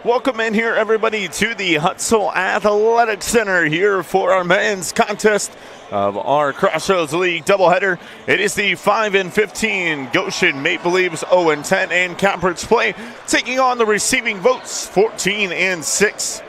Welcome in here, everybody, to the Hutzel Athletic Center here for our men's contest of our Crossroads League doubleheader. It is the 5-15 Goshen Maple Leafs 0-10 in conference play, taking on the receiving votes 14-6.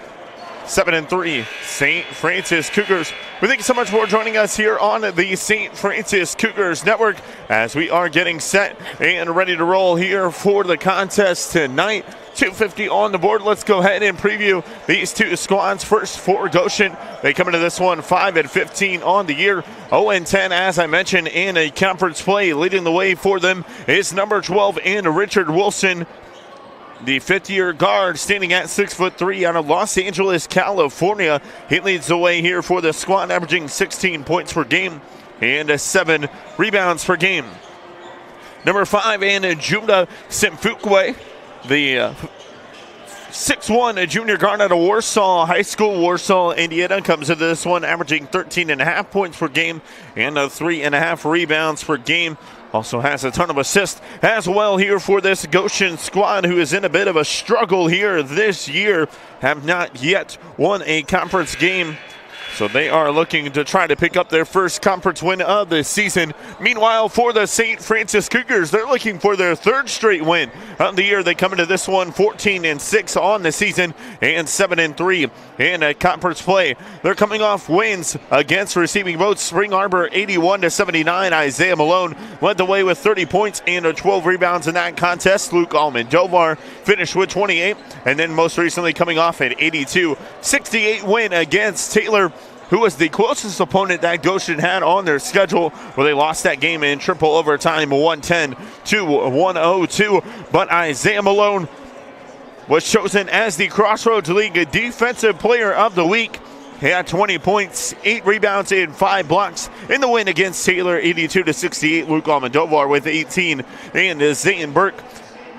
7-3 St. Francis Cougars. We thank you so much for joining us here on the St. Francis Cougars Network as we are getting set and ready to roll here for the contest tonight. 250 on the board. Let's go ahead and preview these two squads. First for Goshen, they come into this one 5-15 on the year, 0-10 as I mentioned in a conference play. Leading the way for them is number 12 in Richard Wilson, the fifth-year guard, standing at 6'3" out of Los Angeles, California. He leads the way here for the squad, averaging 16 points per game and 7 rebounds per game. Number 5 in Jumda Simfukwe, the 6'1" junior guard out of Warsaw High School, Warsaw, Indiana, comes into this one averaging 13.5 points per game and 3.5 rebounds per game. Also has a ton of assists as well here for this Goshen squad, who is in a bit of a struggle here this year, have not yet won a conference game. So they are looking to try to pick up their first conference win of the season. Meanwhile, for the St. Francis Cougars, they're looking for their third straight win of the year. They come into this one 14-6 on the season and 7-3 in a conference play. They're coming off wins against receiving votes. Spring Arbor 81-79. Isaiah Malone led the way with 30 points and 12 rebounds in that contest. Luke Almendovar finished with 28, and then most recently coming off an 82-68 win against Taylor, who was the closest opponent that Goshen had on their schedule, where they lost that game in triple overtime 110-102. But Isaiah Malone was chosen as the Crossroads League Defensive Player of the Week. He had 20 points, 8 rebounds, and 5 blocks in the win against Taylor, 82-68. Luke Almendovar with 18, and Zane Burke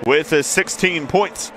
with 16 points.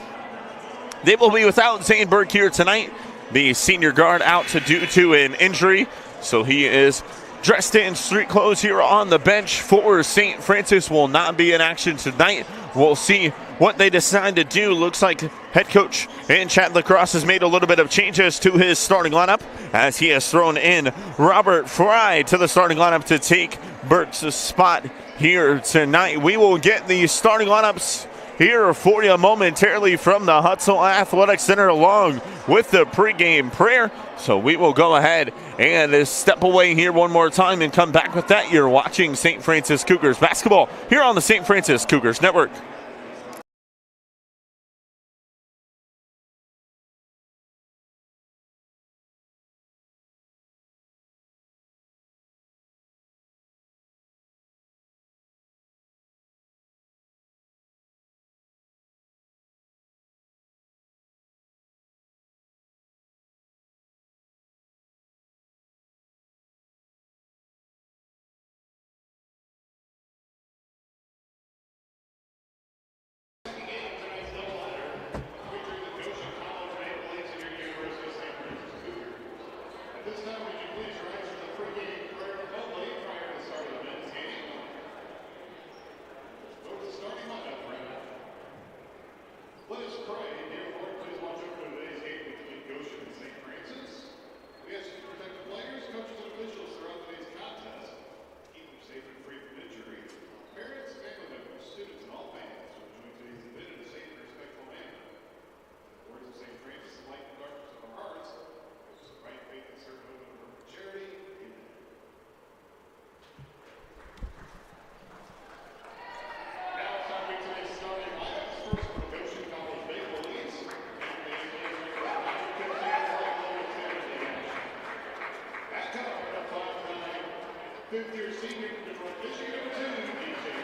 They will be without Zane Burke here tonight. The senior guard out due to an injury, so he is dressed in street clothes here on the bench for St. Francis. Will not be in action tonight. We'll see what they decide to do. Looks like head coach and Chad Lacrosse has made a little bit of changes to his starting lineup, as he has thrown in Robert Fry to the starting lineup to take Burke's spot here tonight. We will get the starting lineups here for you momentarily from the Hutzel Athletic Center, along with the pregame prayer. So we will go ahead and step away here one more time and come back with that. You're watching St. Francis Cougars basketball here on the St. Francis Cougars Network. Fifth-year senior from Michigan, number 2, DJ.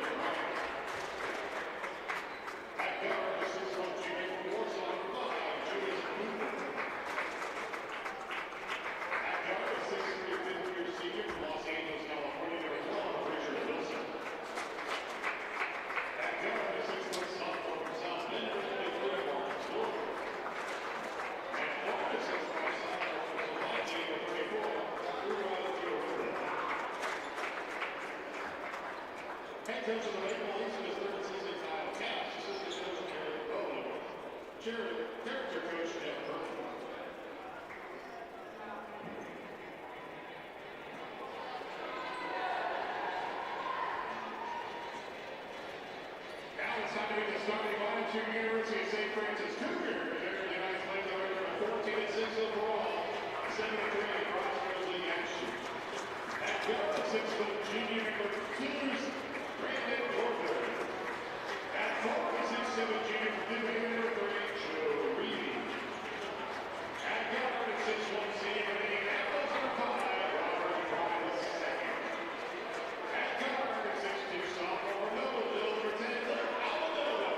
At guard, the 6'1" junior from Warsaw, number 5, Julius Booth. At guard, the 6'3" fifth-year senior from Los Angeles, California, number 12, Richard Wilson. At guard, the 6' sophomore from South Bend, number 23, Marcus Lord. At guard, the 6' sophomore from Slovakia, number 24, head coach of the Maple Leafs in his third season, Kyle Cash, assistant coach Jared Bowen. Jared, character time to meet the starting line, University of St. Francis Cougars. They're the ninth place number 14-6 overall. 73 Crossroads League action. At guard, 6-foot junior number 2, Brandon Northern. At forward, 6'7" junior number 3, Joe Reedy. At guard, 6'1" senior Indianapolis number 5, Robert Price II. At guard, 6'2" sophomore Noah number 10, Almodovar.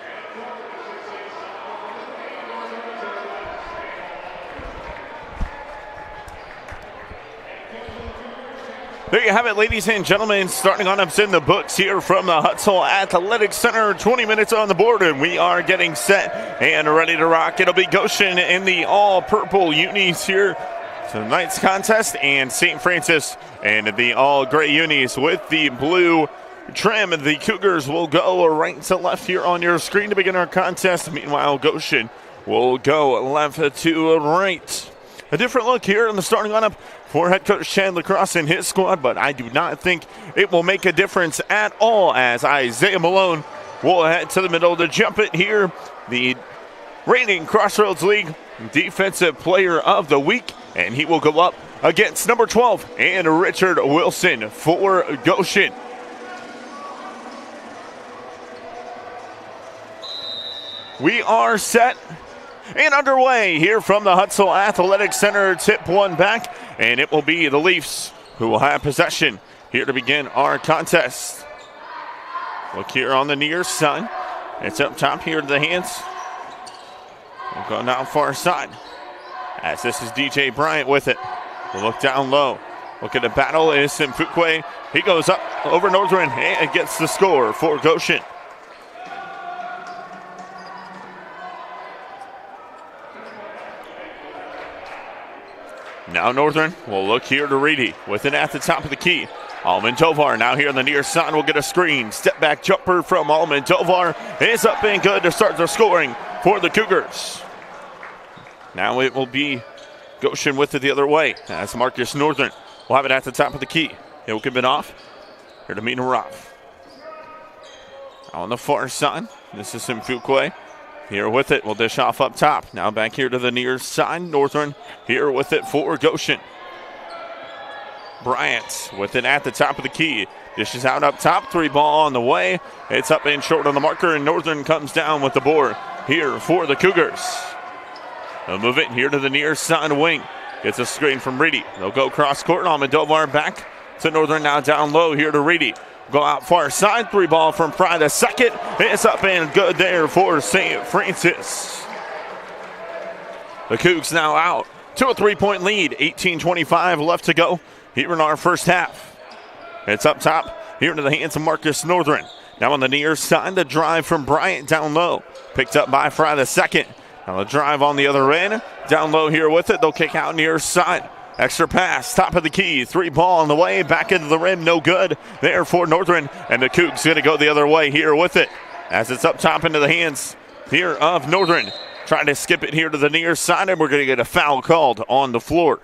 At forward, 6'8" sophomore number 8, There you have it, ladies and gentlemen. Starting lineups in the books here from the Hutzell Athletic Center. 20 minutes on the board, and we are getting set and ready to rock. It'll be Goshen in the all-purple unis here tonight's contest, and St. Francis and the all-gray unis with the blue trim. The Cougars will go right to left here on your screen to begin our contest. Meanwhile, Goshen will go left to right. A different look here in the starting lineup for head coach Chandler Cross and his squad, but I do not think it will make a difference at all as Isaiah Malone will head to the middle to jump it here. The reigning Crossroads League Defensive Player of the Week, and he will go up against number 12 and Richard Wilson for Goshen. We are set and underway here from the Hutzell Athletic Center. Tip one back, and it will be the Leafs who will have possession here to begin our contest. Look here on the near side. It's up top here to the hands. We'll go down far side as this is DJ Bryant with it. We'll look down low. Look at the battle is Simfukwe. He goes up over Northern and gets the score for Goshen. Now Northern will look here to Reedy with it at the top of the key. Almodovar now here on the near side will get a screen. Step back jumper from Almodovar is up and good to start the scoring for the Cougars. Now it will be Goshen with it the other way as Marcus Northern will have it at the top of the key. He'll give it off here to Minarov. On the far side, this is Simfukwe. Here with it, we'll dish off up top. Now back here to the near side. Northern here with it for Goshen. Bryant with it at the top of the key. Dishes out up top. 3 ball on the way. It's up and short on the marker, and Northern comes down with the board here for the Cougars. They'll move it here to the near side wing. Gets a screen from Reedy. They'll go cross court. Almodovar back to Northern now down low here to Reedy. Go out far side, 3 ball from Fry the second. It's up and good there for St. Francis. The Cougs now out to a 3-point lead. 18:25 left to go here in our first half. It's up top here into the hands of Marcus Northern. Now on the near side, the drive from Bryant down low. Picked up by Fry the second. Now the drive on the other end. Down low here with it. They'll kick out near side. Extra pass, top of the key, 3 ball on the way, back into the rim, no good there for Northern, and the Cougs going to go the other way here with it as it's up top into the hands here of Northern. Trying to skip it here to the near side, and we're going to get a foul called on the floor.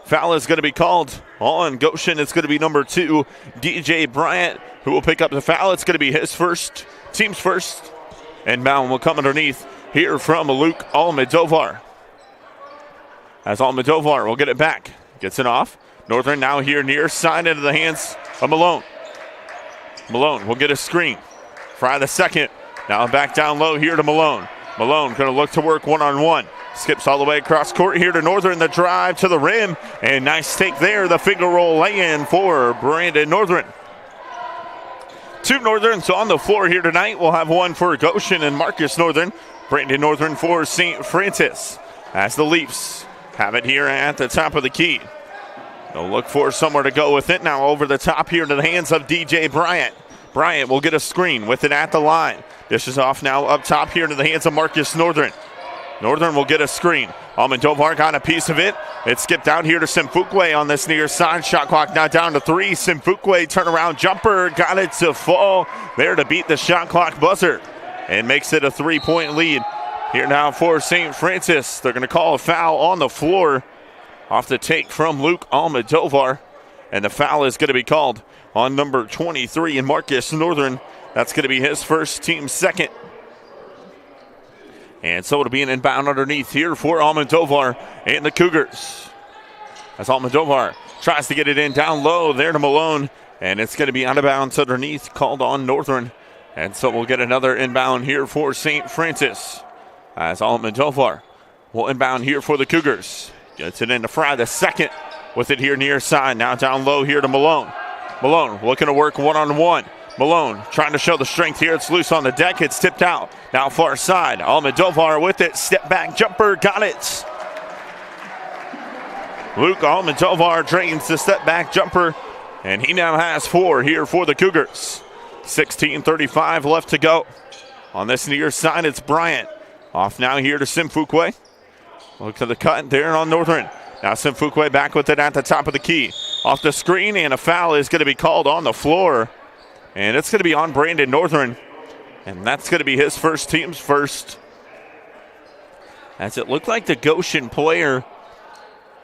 Foul is going to be called on Goshen. It's going to be number 2, DJ Bryant, who will pick up the foul. It's going to be his first, team's first, and Mountain will come underneath here from Luke Almodovar. As Almodovar will get it back. Gets it off. Northern now here near side into the hands of Malone. Malone will get a screen. Fry the second. Now back down low here to Malone. Malone going to look to work one-on-one. Skips all the way across court here to Northern. The drive to the rim. And nice take there. The finger roll lay-in for Brandon Northern. 2 Northerns on the floor here tonight. We'll have one for Goshen and Marcus Northern. Brandon Northern for St. Francis. As the Leafs have it here at the top of the key. They'll look for somewhere to go with it. Now over the top here to the hands of DJ Bryant. Bryant will get a screen with it at the line. Dishes off now up top here to the hands of Marcus Northern. Northern will get a screen. Almodovar got a piece of it. It skipped out here to Simfukwe on this near side. Shot clock now down to 3. Simfukwe turnaround jumper. Got it to fall there to beat the shot clock buzzer. And makes it a 3-point lead. Here now for St. Francis. They're going to call a foul on the floor off the take from Luke Almodovar. And the foul is going to be called on number 23 in Marcus Northern. That's going to be his first, team second. And so it'll be an inbound underneath here for Almodovar and the Cougars. As Almodovar tries to get it in down low there to Malone. And it's going to be out of bounds underneath, called on Northern. And so we'll get another inbound here for St. Francis. As Almodovar will inbound here for the Cougars. Gets it in to Fry the second with it here near side. Now down low here to Malone. Malone looking to work one-on-one. Malone trying to show the strength here. It's loose on the deck. It's tipped out. Now far side. Almodovar with it. Step back jumper. Got it. Luke Almodovar drains the step back jumper. And he now has 4 here for the Cougars. 16:35 left to go. On this near side, it's Bryant. Off now here to Simfukwe. Look to the cut there on Northern. Now Simfukwe back with it at the top of the key. Off the screen, and a foul is going to be called on the floor. And it's going to be on Brandon Northern. And that's going to be his first, team's first. As it looked like the Goshen player,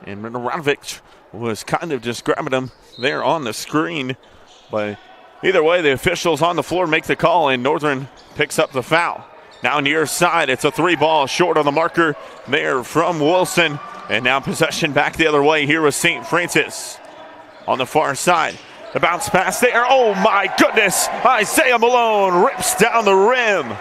and Mirovic was kind of just grabbing him there on the screen. But either way, the officials on the floor make the call, and Northern picks up the foul. Now near side, it's a 3-ball short on the marker there from Wilson. And now possession back the other way here with St. Francis on the far side. The bounce pass there. Oh my goodness. Isaiah Malone rips down the rim.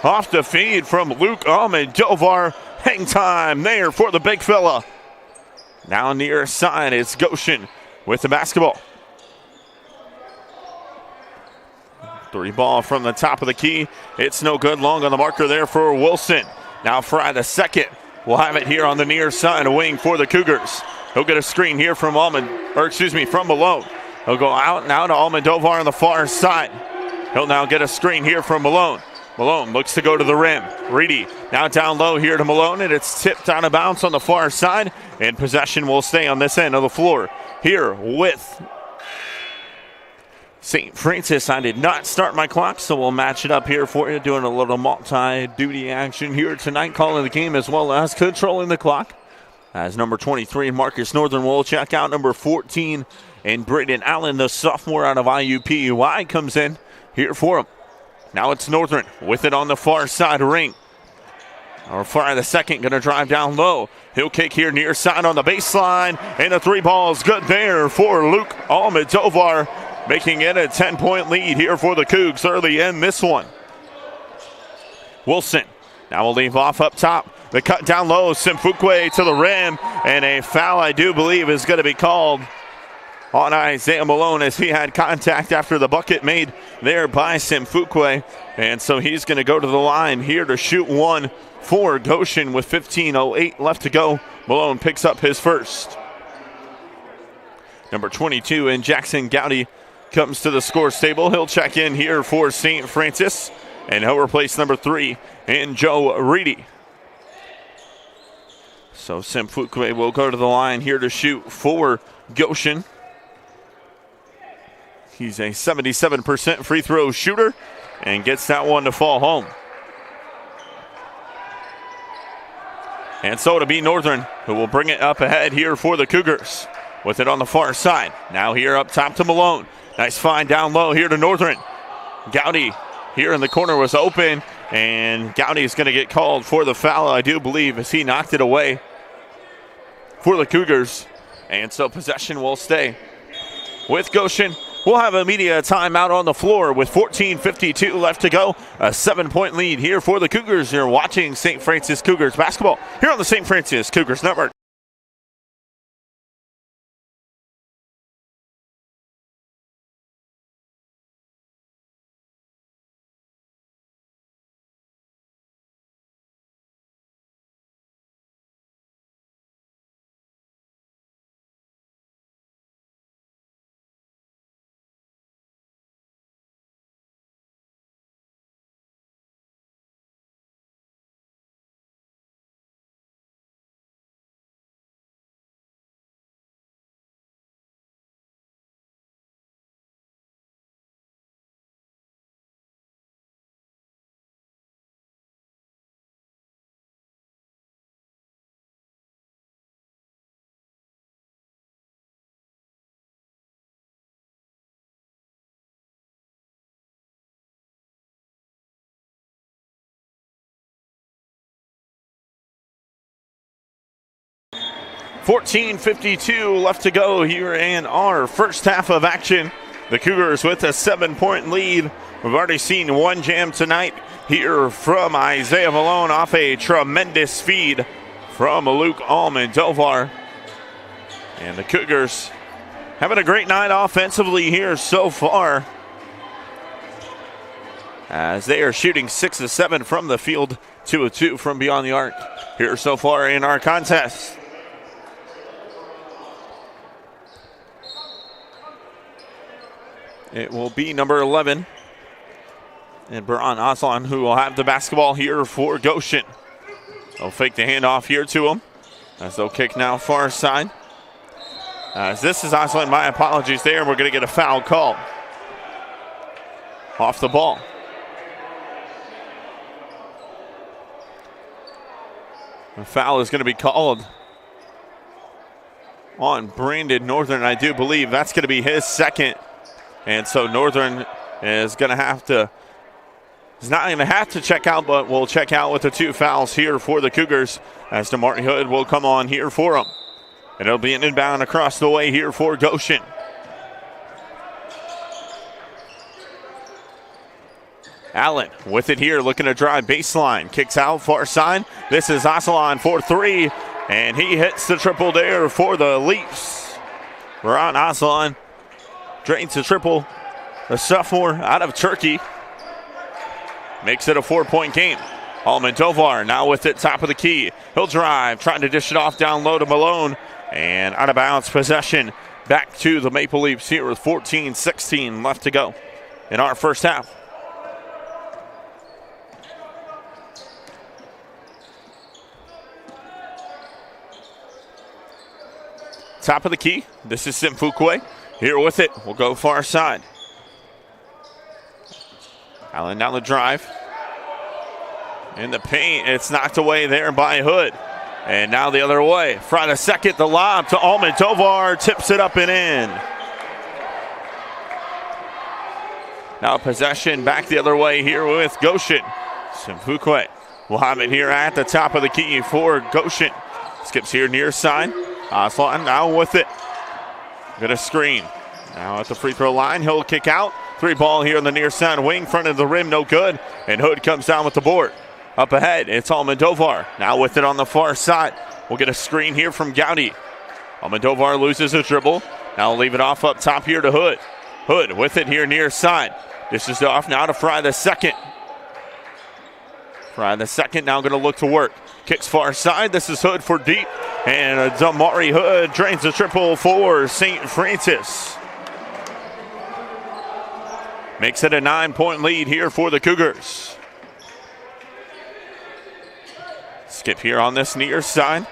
Off the feed from Luke Almodovar. Hang time there for the big fella. Now near side, it's Goshen with the basketball. 3-ball from the top of the key. It's no good. Long on the marker there for Wilson. Now Fry the second. We'll have it here on the near side, a wing for the Cougars. He'll get a screen here from from Malone. He'll go out now to Almodovar on the far side. He'll now get a screen here from Malone. Malone looks to go to the rim. Reedy now down low here to Malone, and it's tipped out of bounds on the far side. And possession will stay on this end of the floor here with St. Francis. I did not start my clock, so we'll match it up here for you, doing a little multi-duty action here tonight, calling the game as well as controlling the clock. As number 23, Marcus Northern will check out number 14, and Braden Allen, the sophomore out of IUPUI, comes in here for him. Now it's Northern with it on the far side ring. Or Fry the second, going to drive down low. He'll kick here near side on the baseline, and the 3-ball is good there for Luke Almodovar, making it a 10-point lead here for the Cougs early in this one. Wilson now will leave off up top. The cut down low, Simfukwe to the rim, and a foul, I do believe, is going to be called on Isaiah Malone as he had contact after the bucket made there by Simfukwe. And so he's going to go to the line here to shoot one for Goshen with 15:08 left to go. Malone picks up his first. Number 22 in Jackson Gowdy comes to the scores table. He'll check in here for St. Francis, and he'll replace number 3 in Joe Reedy. So Simfukwe will go to the line here to shoot for Goshen. He's a 77% free throw shooter and gets that one to fall home. And so it'll be Northern who will bring it up ahead here for the Cougars with it on the far side. Now here up top to Malone. Nice find down low here to Northern. Gowdy here in the corner was open, and Gowdy is going to get called for the foul, I do believe, as he knocked it away for the Cougars. And so possession will stay with Goshen. We'll have a media timeout on the floor with 14:52 left to go. A 7-point lead here for the Cougars. You're watching St. Francis Cougars basketball here on the St. Francis Cougars Network. 14:52 left to go here in our first half of action. The Cougars with a 7-point lead. We've already seen one jam tonight here from Isaiah Malone off a tremendous feed from Luke Almendovar. And the Cougars having a great night offensively here so far, as they are shooting 6 of 7 from the field, 2 of 2 from beyond the arc here so far in our contest. It will be number 11, and Baran Aslan, who will have the basketball here for Goshen. They'll fake the handoff here to him, as they'll kick now far side. As this is Aslan, my apologies there, we're going to get a foul call off the ball. A foul is going to be called on Brandon Northern. I do believe that's going to be his second. And so Northern is going to have to, he's not going to have to check out, but will check out with the 2 fouls here for the Cougars, as DeMarty Hood will come on here for him. And it'll be an inbound across the way here for Goshen. Allen with it here, looking to drive baseline. Kicks out far side. This is Aslan for 3, and he hits the triple there for the Leafs. Baran Aslan drains the triple. The sophomore out of Turkey makes it a 4-point game. Almendovar now with it, top of the key. He'll drive, trying to dish it off down low to Malone. And out of bounds possession back to the Maple Leafs here with 14:16 left to go in our first half. Top of the key. This is Simfukwe. Here with it. We'll go far side. Allen down the drive. In the paint. It's knocked away there by Hood. And now the other way. Fry the second. The lob to Almendovar. Tips it up and in. Now possession back the other way here with Goshen. Simfukwe will have it here at the top of the key for Goshen. Skips here near side. Aslan now with it. Gonna screen. Now at the free throw line, he'll kick out. 3 ball here on the near side wing, front of the rim, no good. And Hood comes down with the board. Up ahead, it's Almendovar. Now with it on the far side. We'll get a screen here from Gowdy. Almendovar loses a dribble. Now we'll leave it off up top here to Hood. Hood with it here near side. This is off now to Fry the second. Fry the second now gonna look to work. Kicks far side. This is Hood for deep. And DeMarty Hood drains the triple for St. Francis. Makes it a 9-point lead here for the Cougars. Skip here on this near side.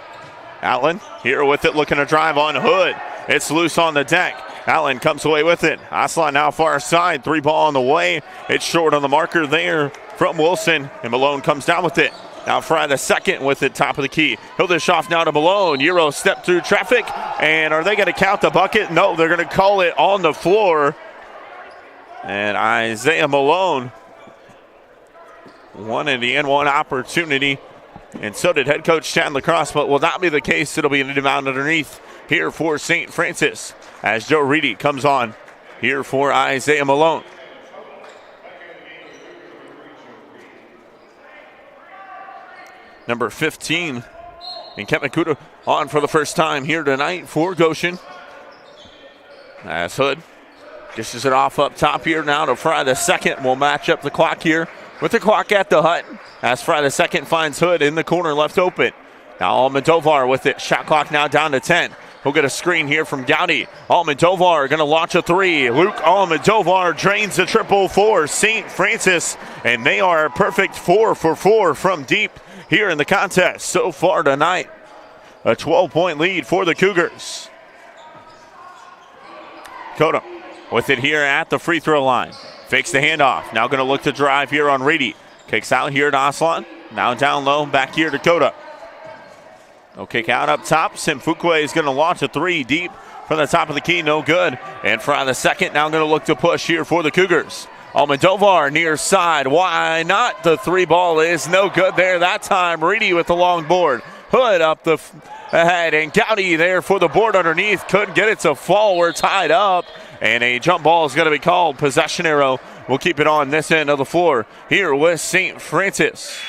Allen here with it, looking to drive on Hood. It's loose on the deck. Allen comes away with it. Aslan now far side. 3 ball on the way. It's short on the marker there from Wilson. And Malone comes down with it. Now Fry the second with it, top of the key. He'll dish off now to Malone. Euro step through traffic. And are they going to count the bucket? No, they're going to call it on the floor. And Isaiah Malone wanted the N1 opportunity. And so did head coach Chad Lacrosse, but will not be the case. It'll be an inbound underneath here for St. Francis as Joe Reedy comes on here for Isaiah Malone. Number 15, and Kent McCuda on for the first time here tonight for Goshen. As Hood dishes it off up top here now to Fry the second. We'll match up the clock here with the clock at the hut as Fry the second finds Hood in the corner left open. Now Almendovar with it. Shot clock now down to 10. He'll get a screen here from Gowdy. Almendovar going to launch a 3. Luke Almendovar drains the triple for St. Francis, and they are a perfect 4 for 4 from deep here in the contest so far tonight. A 12-point lead for the Cougars. Cota with it here at the free throw line. Fakes the handoff. Now going to look to drive here on Reedy. Kicks out here to Aslan. Now down low, back here to Cota. No kick out up top. Simfukwe is going to launch a 3 deep from the top of the key. No good. And Fry the second now going to look to push here for the Cougars. Almendovar near side. Why not? The 3 ball is no good there that time. Reedy with the long board. Hood up the ahead, and Gowdy there for the board underneath. Couldn't get it to fall. We're tied up, and a jump ball is going to be called. Possession arrow will keep it on this end of the floor here with St. Francis.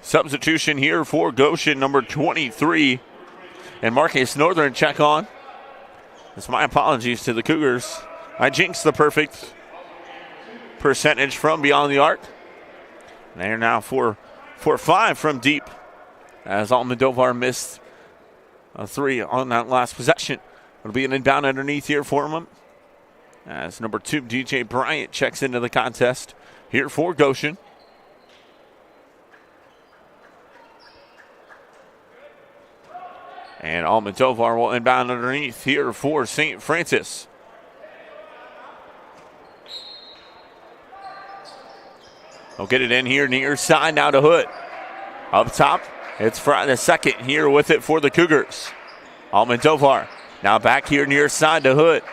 Substitution here for Goshen, number 23. And Marcus Northern check on. It's my apologies to the Cougars. I jinxed the perfect percentage from beyond the arc. They're now 4-5 from deep, as Almodovar missed a three on that last possession. It'll be an inbound underneath here for him, as number 2, DJ Bryant, checks into the contest here for Goshen. And Almodovar will inbound underneath here for St. Francis. They'll get it in here near side now to Hood. Up top, it's Fry the second here with it for the Cougars. Almodovar now back here near side to Hood.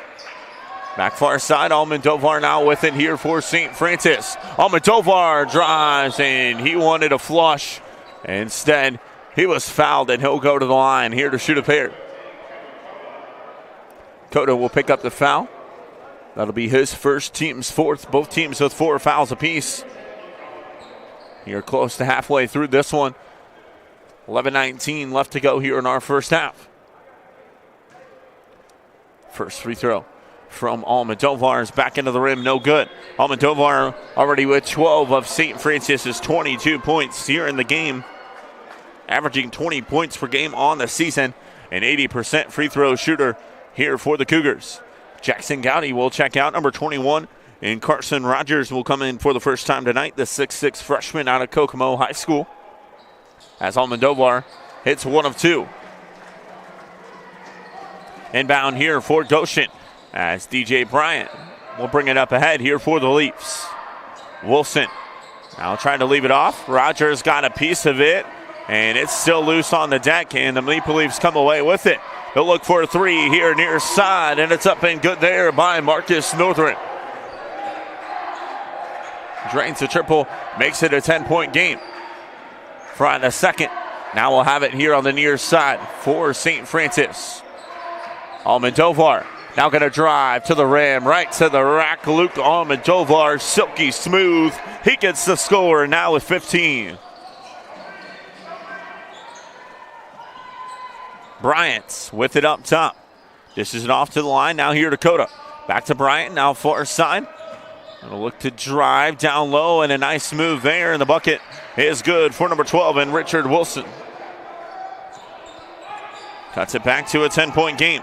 Back far side, Almodovar now with it here for St. Francis. Almodovar drives, and he wanted a flush. Instead, he was fouled, and he'll go to the line here to shoot a pair. Cota will pick up the foul. That'll be his first, team's fourth. Both teams with 4 fouls apiece. You're close to halfway through this one. 11:19 left to go here in our first half. First free throw from Almodovar is back into the rim, no good. Almodovar already with 12 of St. Francis's 22 points here in the game, averaging 20 points per game on the season, an 80% free throw shooter here for the Cougars. Jackson Gowdy will check out, number 21. And Carson Rogers will come in for the first time tonight, the 6'6 freshman out of Kokomo High School, as Almodovar hits 1 of 2. Inbound here for Goshen, as DJ Bryant will bring it up ahead here for the Leafs. Wilson now trying to leave it off. Rogers got a piece of it, and it's still loose on the deck, and the Maple Leafs come away with it. They'll look for a 3 here near side, and it's up and good there by Marcus Northern. Drains the triple, makes it a 10-point game. Fry the second. Now we'll have it here on the near side for St. Francis. Almodovar now going to drive to the rim, right to the rack. Luke Almodovar, silky smooth. He gets the score now with 15. Bryant with it up top. Dishes it off to the line. Now here to Cota. Back to Bryant, now far side. Gonna look to drive down low, and a nice move there, and the bucket is good for number 12 and Richard Wilson. Cuts it back to a 10-point game.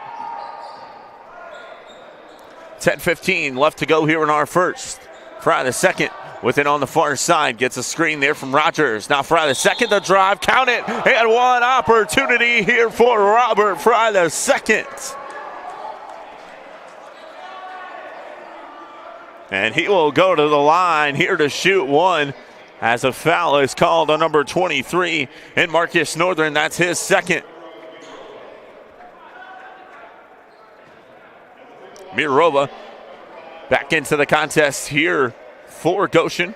10:15 left to go here in our first. Fry the second with it on the far side. Gets a screen there from Rogers. Now Fry the second, the drive, count it, and one opportunity here for Robert Fry the second. And he will go to the line here to shoot 1, as a foul is called on number 23. And Marcus Northern, that's his second. Mirova back into the contest here for Goshen.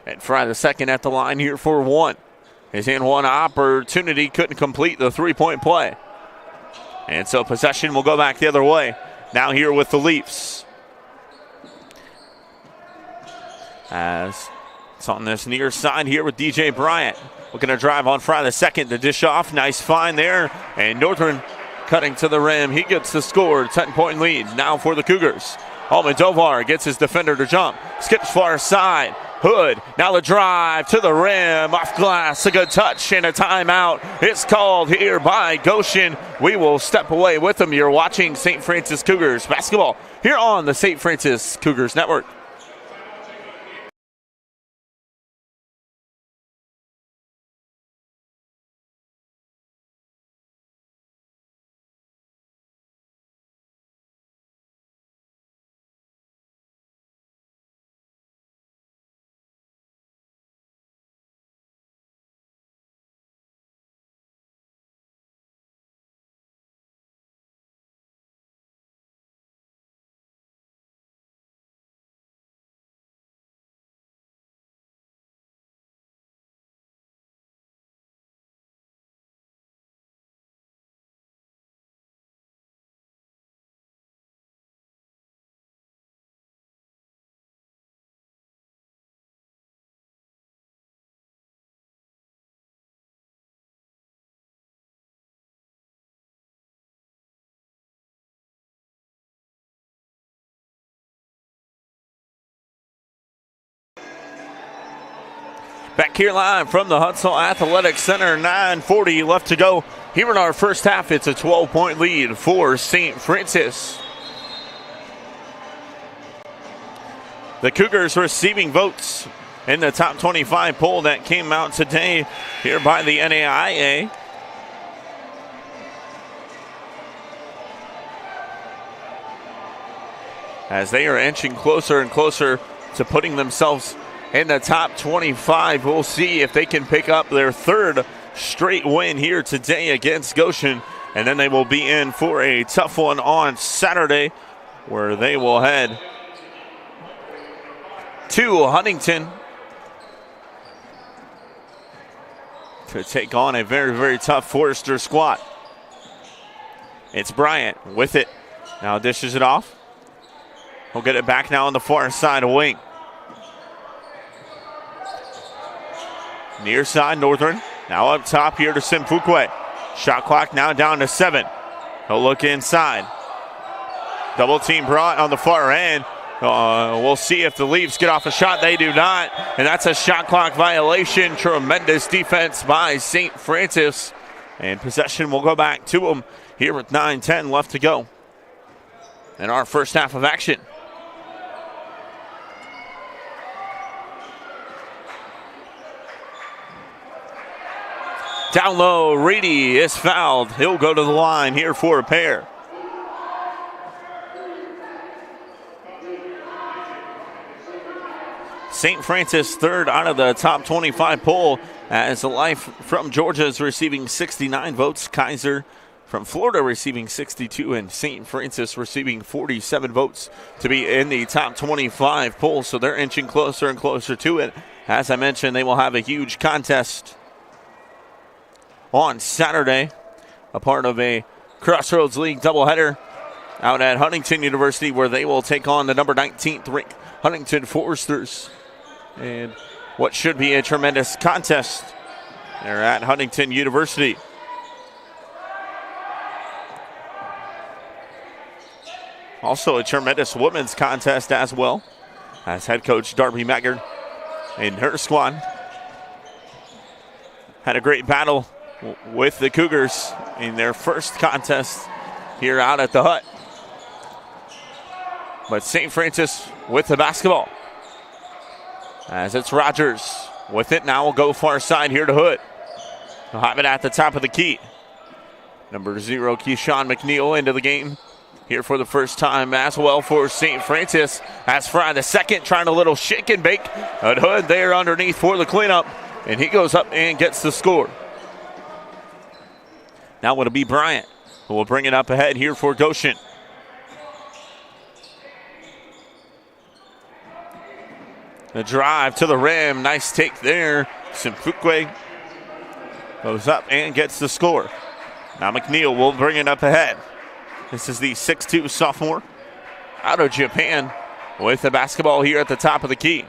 And Fry the second at the line here for 1. His in 1 opportunity, couldn't complete the 3-point play. And so possession will go back the other way. Now here with the Leafs. As it's on this near side here with DJ Bryant. Looking to drive on Fry the second, the dish off. Nice find there. And Northern cutting to the rim. He gets the score. 10-point lead now for the Cougars. Almodovar gets his defender to jump. Skips far side. Hood now the drive to the rim. Off glass. A good touch and a timeout. It's called here by Goshen. We will step away with them. You're watching St. Francis Cougars basketball here on the St. Francis Cougars Network. Back here live from the Hutsville Athletic Center, 9:40 left to go. Here in our first half, it's a 12-point lead for St. Francis. The Cougars receiving votes in the top 25 poll that came out today here by the NAIA. As they are inching closer and closer to putting themselves in the top 25. We'll see if they can pick up their third straight win here today against Goshen. And then they will be in for a tough one on Saturday, where they will head to Huntington to take on a very, very tough Forester squad. It's Bryant with it. Now dishes it off. He'll get it back now on the far side of wing. Near side, Northern. Now up top here to Simfukwe. Shot clock now down to 7. He'll look inside. Double team brought on the far end. We'll see if the Leafs get off a shot. They do not. And that's a shot clock violation. Tremendous defense by St. Francis. And possession will go back to them here with 9:10 left to go in our first half of action. Down low, Reedy is fouled. He'll go to the line here for a pair. St. Francis third out of the top 25 poll, as the Life from Georgia is receiving 69 votes. Kaiser from Florida receiving 62, and St. Francis receiving 47 votes to be in the top 25 poll. So they're inching closer and closer to it. As I mentioned, they will have a huge contest on Saturday, a part of a Crossroads League doubleheader out at Huntington University, where they will take on the number 19th ranked Huntington Foresters. And what should be a tremendous contest. They're at Huntington University. Also a tremendous women's contest as well, as head coach Darby Maggard and her squad had a great battle with the Cougars in their first contest here out at the Hut. But St. Francis with the basketball, as it's Rogers with it. Now will go far side here to Hood. He'll have it at the top of the key. Number 0, Keyshawn McNeil into the game here for the first time as well for St. Francis. As Fry the second, trying a little shake and bake. At Hood there underneath for the cleanup, and he goes up and gets the score. Now it'll be Bryant who will bring it up ahead here for Goshen. The drive to the rim, nice take there. Simfukwe goes up and gets the score. Now McNeil will bring it up ahead. This is the 6'2 sophomore out of Japan with the basketball here at the top of the key.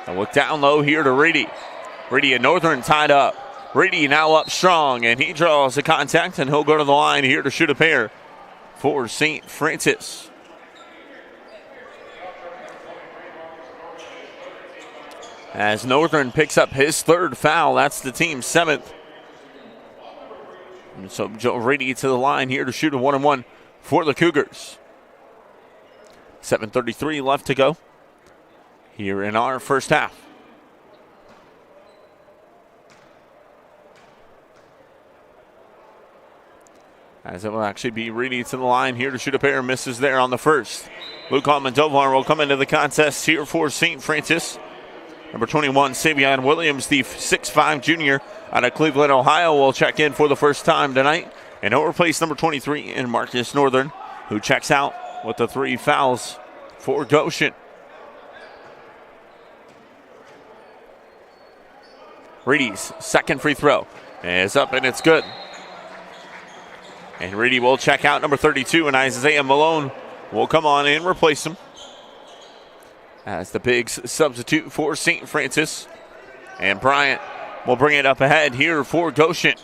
And look down low here to Reedy. Reedy and Northern tied up. Reedy now up strong, and he draws the contact, and he'll go to the line here to shoot a pair for St. Francis. As Northern picks up his third foul, that's the team's 7th. And so Joe Reedy to the line here to shoot a 1-on-1 for the Cougars. 7:33 left to go here in our first half. As it will actually be Reedy to the line here to shoot a pair. Misses there on the first. Luke Almendovar will come into the contest here for St. Francis. Number 21, Savion Williams, the 6'5 junior out of Cleveland, Ohio, will check in for the first time tonight. And he'll replace number 23 in Marcus Northern, who checks out with the 3 fouls for Goshen. Reedy's second free throw is up, and it's good. And Reedy will check out number 32, and Isaiah Malone will come on and replace him as the Pigs substitute for St. Francis. And Bryant will bring it up ahead here for Goshen.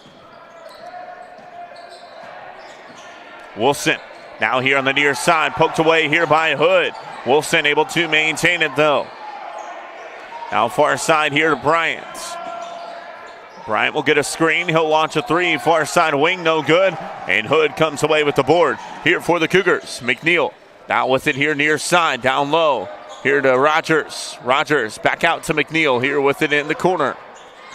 Wilson Now here on the near side, poked away here by Hood. Wilson able to maintain it though. Now far side here to Bryant. Bryant will get a screen. He'll launch a three. Far side wing, no good. And Hood comes away with the board here for the Cougars. McNeil now with it here near side, down low. Here to Rogers. Rogers back out to McNeil here with it in the corner.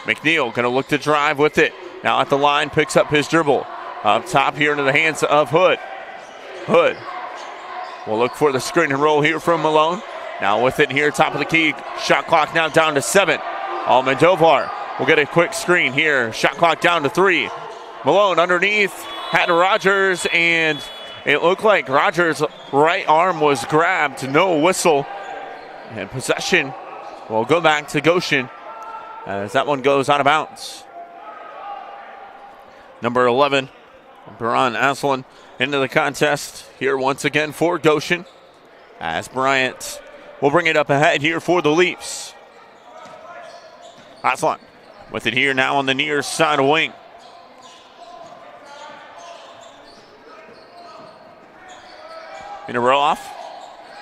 McNeil going to look to drive with it. Now at the line, picks up his dribble. Up top here into the hands of Hood. Hood will look for the screen and roll here from Malone. Now with it here, top of the key. Shot clock now down to 7. Almodovar will get a quick screen here. Shot clock down to 3. Malone underneath, had Rogers, and it looked like Rogers' right arm was grabbed. No whistle. And possession will go back to Goshen as that one goes out of bounds. Number 11, Baran Aslan into the contest here once again for Goshen as Bryant will bring it up ahead here for the Leafs. Aslan with it here now on the near side wing. In a row off.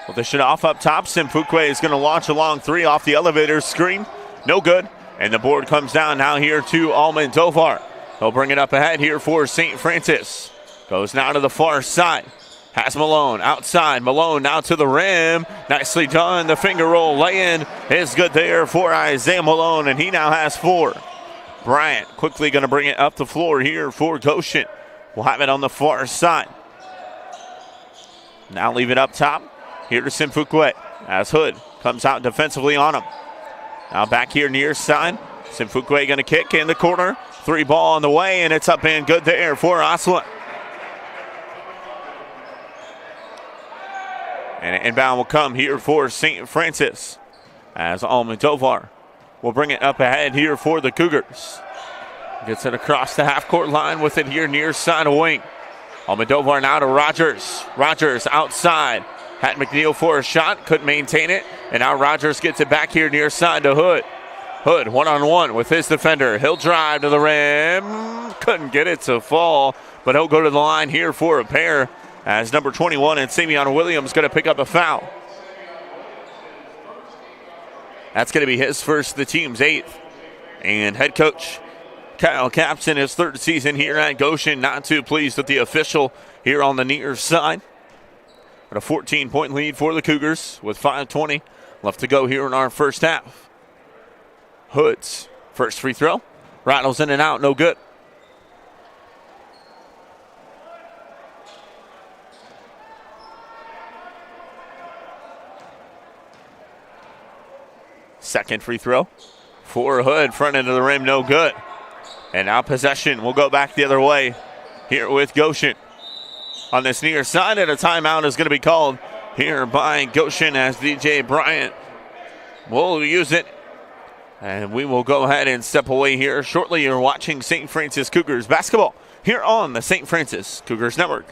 Well, they should off up top. Simfukwe is going to launch a long three off the elevator screen. No good. And the board comes down now here to Almodovar. He'll bring it up ahead here for St. Francis. Goes now to the far side. Has Malone outside. Malone now to the rim. Nicely done. The finger roll lay-in is good there for Isaiah Malone, and he now has 4. Bryant quickly going to bring it up the floor here for Goshen. We'll have it on the far side. Now leave it up top. Here to Simfukwe as Hood comes out defensively on him. Now back here near side. Simfukwe going to kick in the corner. 3 ball on the way, and it's up and good there for Aslan. And an inbound will come here for St. Francis as Almodovar will bring it up ahead here for the Cougars. Gets it across the half-court line with it here near side wing. Almodovar now to Rogers. Rogers outside. Had McNeil for a shot, couldn't maintain it. And now Rogers gets it back here near side to Hood. Hood one-on-one with his defender. He'll drive to the rim. Couldn't get it to fall, but he'll go to the line here for a pair as number 21 and Simeon Williams going to pick up a foul. That's going to be his first, the team's 8th. And head coach Kyle Capson, his 3rd season here at Goshen, not too pleased with the official here on the near side. But a 14-point lead for the Cougars with 5:20 left to go here in our first half. Hood's first free throw. Rattles in and out, no good. Second free throw for Hood, front end of the rim, no good. And now possession will go back the other way here with Goshen. On this near side, and a timeout is going to be called here by Goshen as DJ Bryant will use it. And we will go ahead and step away here shortly. You're watching St. Francis Cougars basketball here on the St. Francis Cougars Network.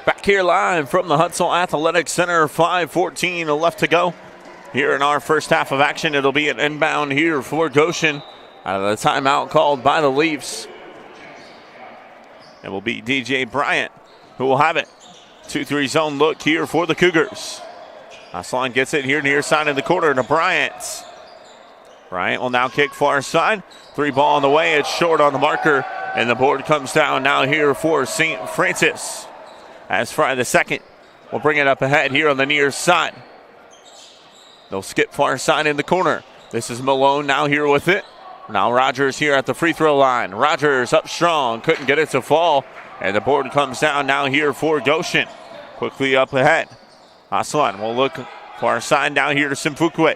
Back here live from the Hutzel Athletic Center, 5:14 left to go. Here in our first half of action, it'll be an inbound here for Goshen out of the timeout called by the Leafs. It will be DJ Bryant who will have it. 2-3 zone look here for the Cougars. Aslan gets it here near side in the corner to Bryant. Bryant will now kick far side. 3 ball on the way. It's short on the marker. And the board comes down now here for St. Francis. As Fry the second will bring it up ahead here on the near side. They'll skip far side in the corner. This is Malone now here with it. Now Rogers here at the free throw line. Rogers up strong, couldn't get it to fall. And the board comes down now here for Goshen. Quickly up ahead. Aslan will look far side down here to Simfukwe.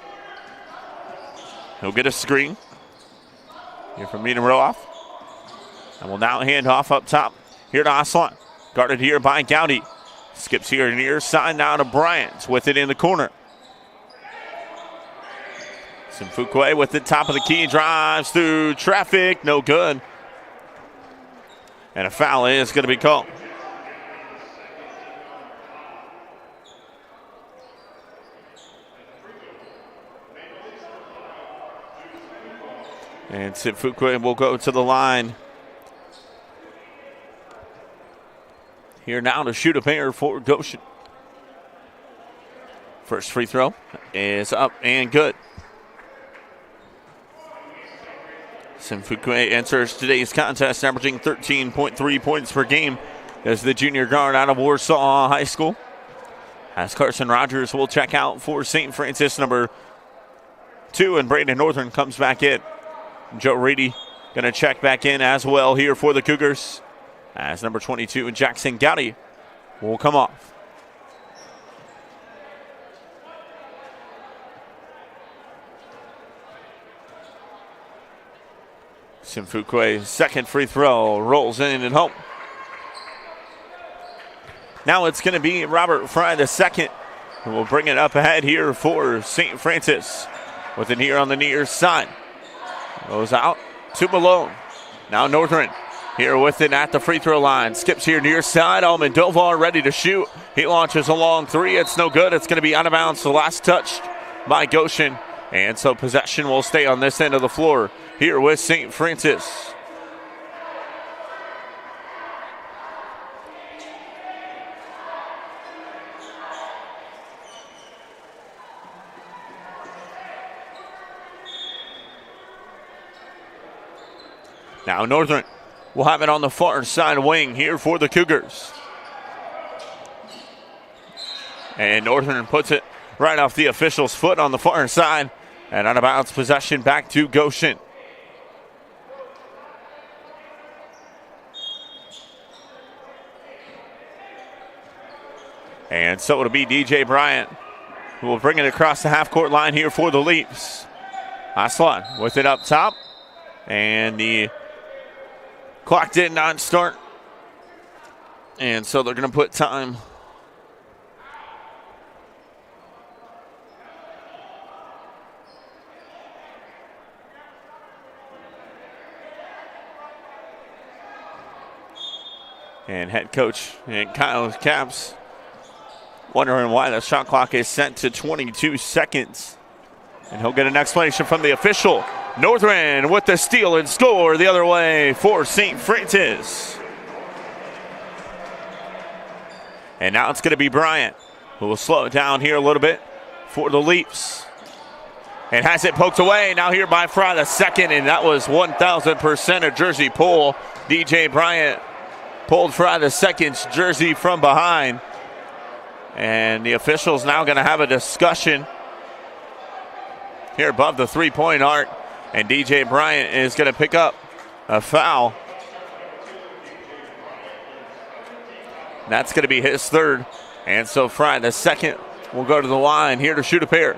He'll get a screen here from Meadam Rowoff. And will now hand off up top here to Aslan. Guarded here by Gowdy. Skips here near side now to Bryant with it in the corner. Simfukwe with the top of the key, drives through traffic, no good. And a foul is going to be called. And Simfukwe will go to the line. Here now to shoot a pair for Goshen. First free throw is up and good. Simfukwe enters today's contest averaging 13.3 points per game as the junior guard out of Warsaw High School. As Carson Rogers will check out for St. Francis, number 2, and Brandon Northern comes back in. Joe Reedy going to check back in as well here for the Cougars, as number 22, Jackson Gowdy, will come off. Simfukwe's second free throw rolls in and home. Now it's going to be Robert Fry the second, who will bring it up ahead here for St. Francis. With it here on the near side. Goes out to Malone. Now Northern here with it at the free throw line. Skips here near side. Almendovar ready to shoot. He launches a long three. It's no good. It's going to be out of bounds. The last touch by Goshen. And so possession will stay on this end of the floor here with St. Francis. Now Northern will have it on the far side wing here for the Cougars. And Northern puts it right off the official's foot on the far side. And out of bounds possession back to Goshen. And so it'll be DJ Bryant who will bring it across the half-court line here for the Leafs. Aslan with it up top. And the clock did not start. And so they're going to put time and head coach and Kyle Caps wondering why the shot clock is set to 22 seconds. And he'll get an explanation from the official. Northern with the steal and score the other way for St. Francis. And now it's going to be Bryant who will slow it down here a little bit for the Leafs. And has it poked away. Now here by Fry the second, and that was 1,000% a jersey pull. DJ Bryant pulled Fry the second's jersey from behind. And the official's now going to have a discussion here above the three-point arc. And DJ Bryant is going to pick up a foul. That's going to be his third. And so Fry the second will go to the line here to shoot a pair.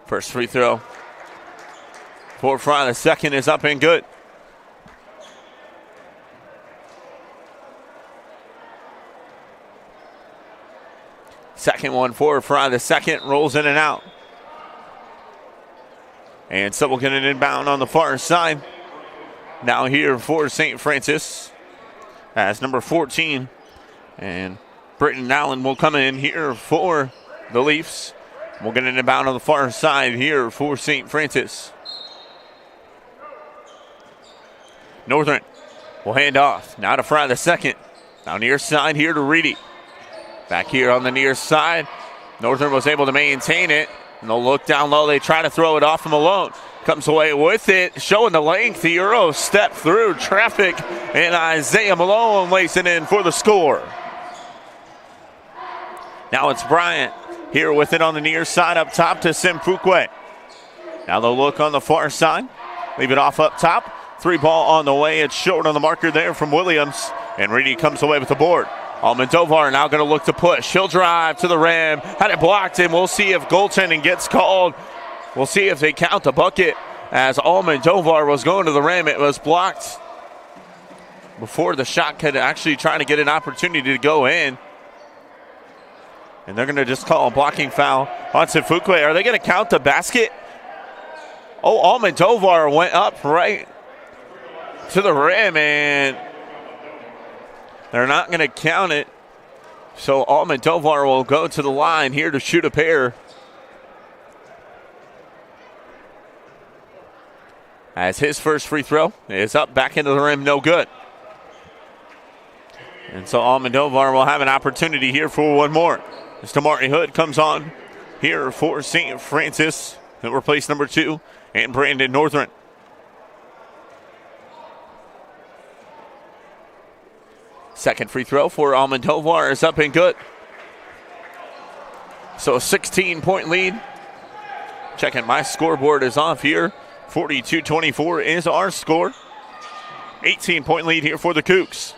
First free throw for Fry the second is up and good. Second one for Fry the second, rolls in and out. And so we'll get an inbound on the far side. Now here for St. Francis as number 14. And Britton Allen will come in here for the Leafs. We'll get an inbound on the far side here for St. Francis. Northern will hand off. Now to Fry the second. Now near side here to Reedy. Back here on the near side. Northern was able to maintain it. And they'll look down low. They try to throw it off from Malone. Comes away with it, showing the length. The Euro step through traffic. And Isaiah Malone lays it in for the score. Now it's Bryant here with it on the near side up top to Simfukwe. Now they'll look on the far side. Leave it off up top. 3 ball on the way. It's short on the marker there from Williams. And Reedy comes away with the board. Almodovar now going to look to push. He'll drive to the rim. Had it blocked, and we'll see if goaltending gets called. We'll see if they count the bucket. As Almodovar was going to the rim, it was blocked before the shot could actually try to get an opportunity to go in. And they're going to just call a blocking foul on Simfukwe. Are they going to count the basket? Oh, Almodovar went up right to the rim, and they're not going to count it. So Almodovar will go to the line here to shoot a pair. As his first free throw is up, back into the rim, no good. And so Almodovar will have an opportunity here for one more. As Tamari Hood comes on here for St. Francis. He'll replace number 2 and Brandon Northern. Second free throw for Almodovar is up and good. So a 16-point lead. Checking my scoreboard is off here. 42-24 is our score. 18-point lead here for the Cougs.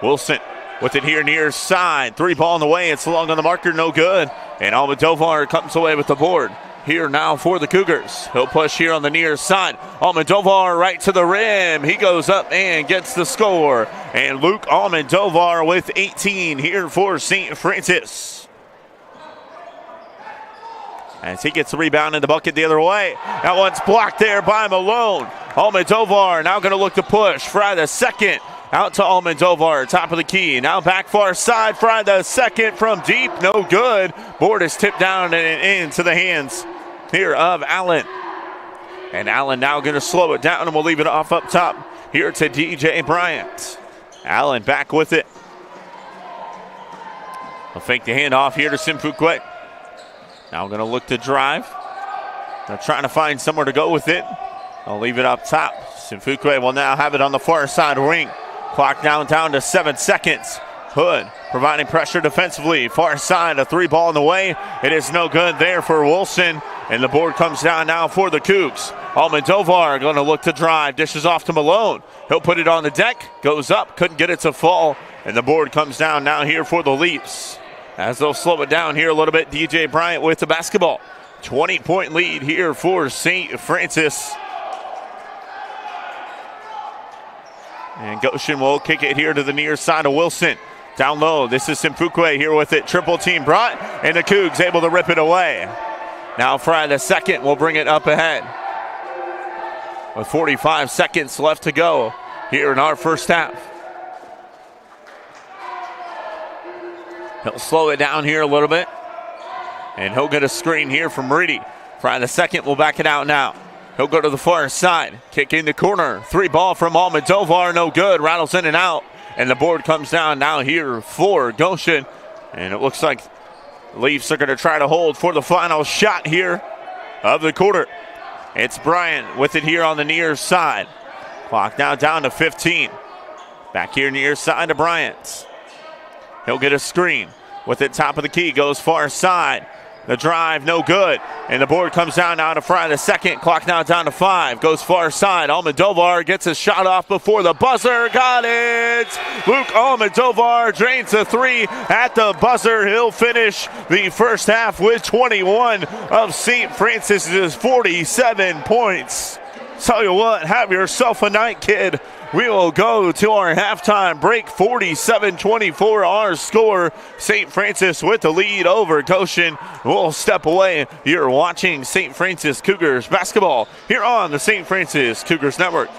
Wilson with it here near side. 3 ball on the way. It's long on the marker, no good. And Almodovar comes away with the board. Here now for the Cougars. He'll push here on the near side. Almodovar right to the rim. He goes up and gets the score. And Luke Almodovar with 18 here for St. Francis. As he gets the rebound in the bucket the other way. That one's blocked there by Malone. Almodovar now going to look to push. Fry the second. Out to Almodovar, top of the key. Now back far side. Fry the second from deep. No good. Board is tipped down and into the hands here of Allen. And Allen now going to slow it down, and we'll leave it off up top here to DJ Bryant. Allen back with it. He'll fake the handoff here to Simfukwe. Now going to look to drive. They're trying to find somewhere to go with it. I'll leave it up top. Simfukwe will now have it on the far side wing. Clock down to 7 seconds. Hood providing pressure defensively. Far side, a 3 ball in the way. It is no good there for Wilson. And the board comes down now for the Cougs. Almodovar going to look to drive. Dishes off to Malone. He'll put it on the deck. Goes up. Couldn't get it to fall. And the board comes down now here for the Leafs. As they'll slow it down here a little bit, DJ Bryant with the basketball. 20-point lead here for St. Francis. And Goshen will kick it here to the near side of Wilson. Down low, this is Simfukwe here with it. Triple team brought, and the Cougs able to rip it away. Now Fry the second will bring it up ahead. With 45 seconds left to go here in our first half. He'll slow it down here a little bit. And he'll get a screen here from Reedy. Fry the second will back it out now. He'll go to the far side. Kick in the corner. 3 ball from Almodovar. No good. Rattles in and out. And the board comes down now here for Goshen. And it looks like Leafs are going to try to hold for the final shot here of the quarter. It's Bryant with it here on the near side. Clock now down to 15. Back here near side to Bryant. He'll get a screen. With it top of the key. Goes far side. The drive, no good. And the board comes down now to Fry the second. Clock now down to 5. Goes far side. Almodovar gets a shot off before the buzzer. Got it! Luke Almodovar drains a 3 at the buzzer. He'll finish the first half with 21 of St. Francis's 47 points. Tell you what, have yourself a night, kid. We will go to our halftime break. 47-24 our score. St. Francis with the lead over Goshen. We'll step away. You're watching St. Francis Cougars basketball here on the St. Francis Cougars Network.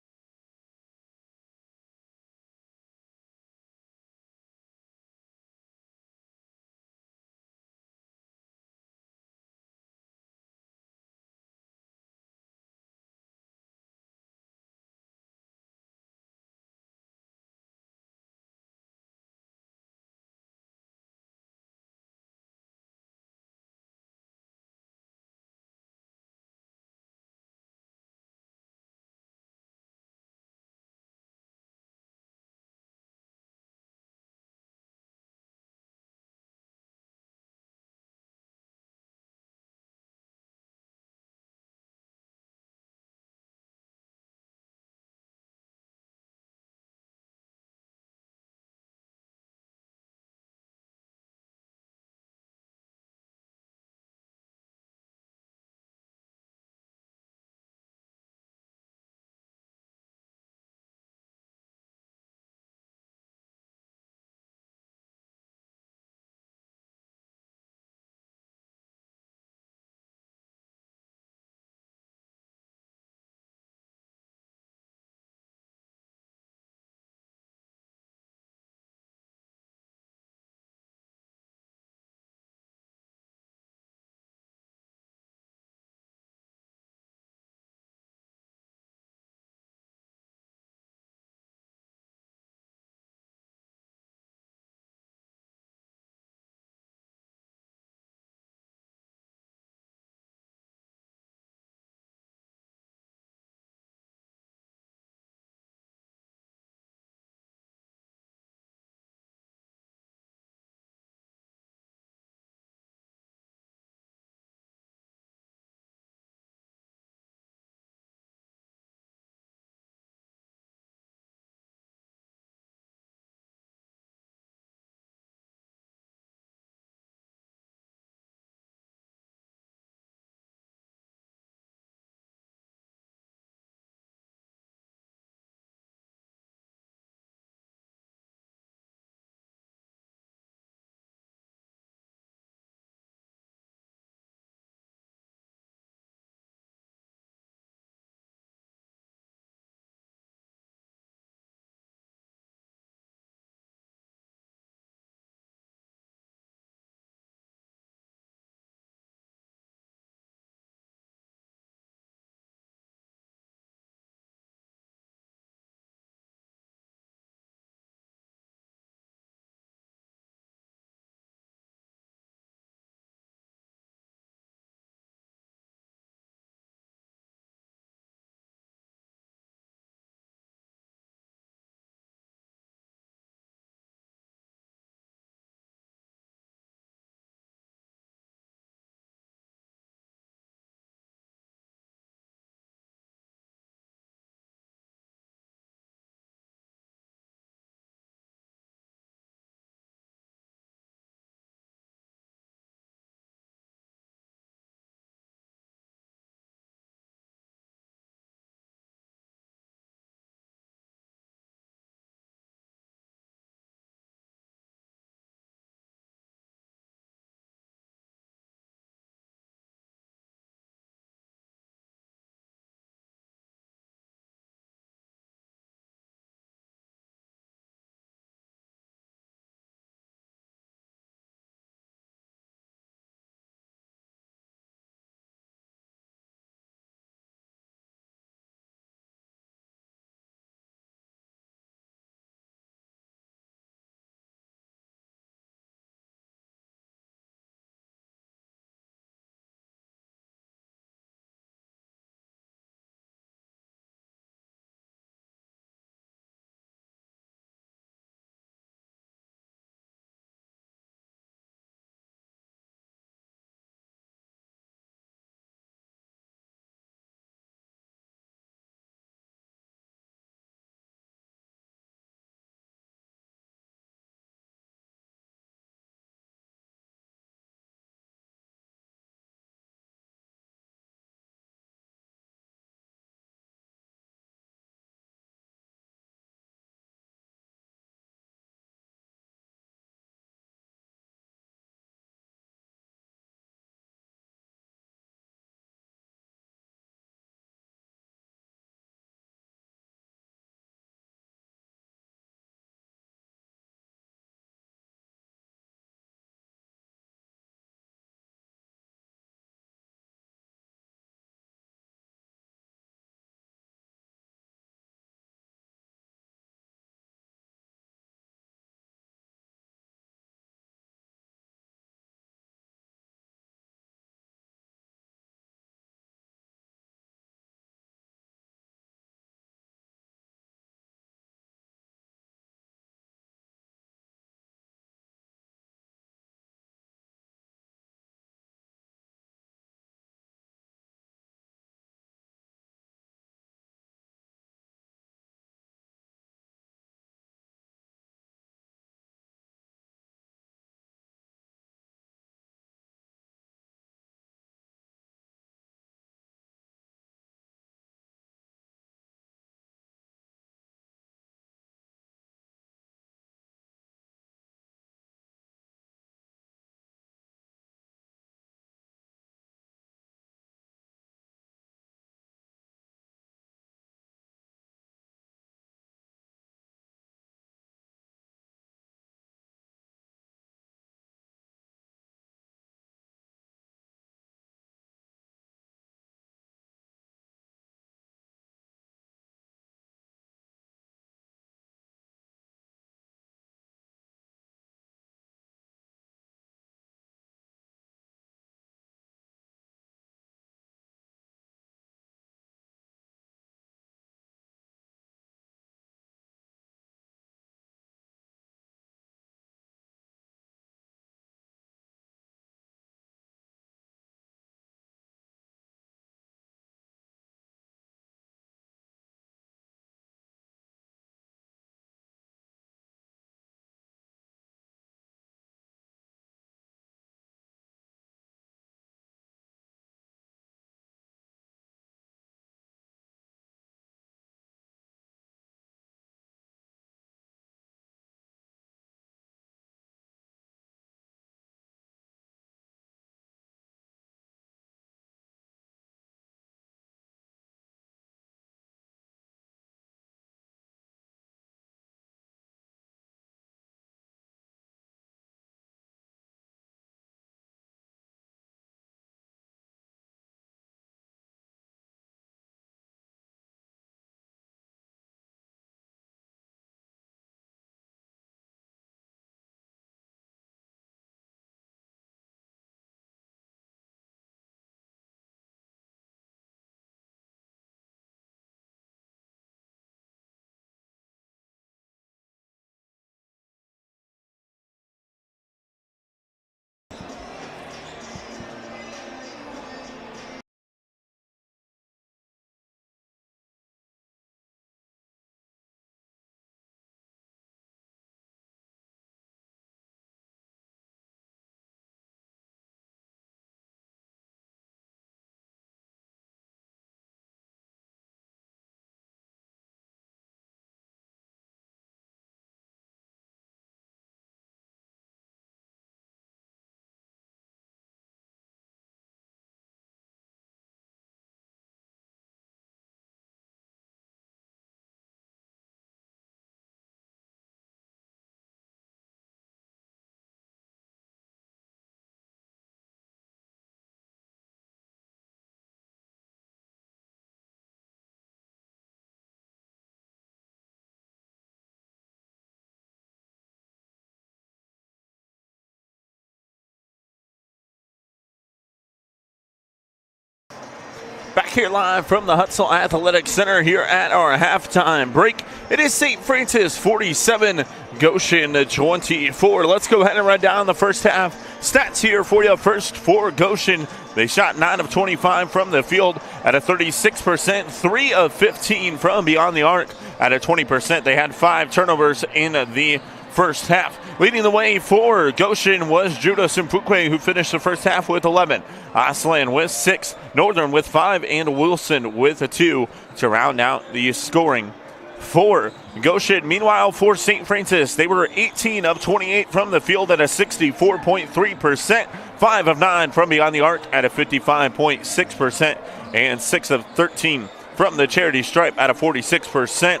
Here live from the Hutzel Athletic Center here at our halftime break. It is St. Francis 47, Goshen 24. Let's go ahead and run down the first half stats here for you. First for Goshen, they shot 9 of 25 from the field at a 36%, 3 of 15 from beyond the arc at a 20%. They had 5 turnovers in the first half. Leading the way for Goshen was Judas Mpukwe, who finished the first half with 11. Aslan with 6, Northern with 5, and Wilson with 2 to round out the scoring for Goshen. Meanwhile, for St. Francis, they were 18 of 28 from the field at a 64.3%, 5 of 9 from beyond the arc at a 55.6%, and 6 of 13 from the charity stripe at a 46%.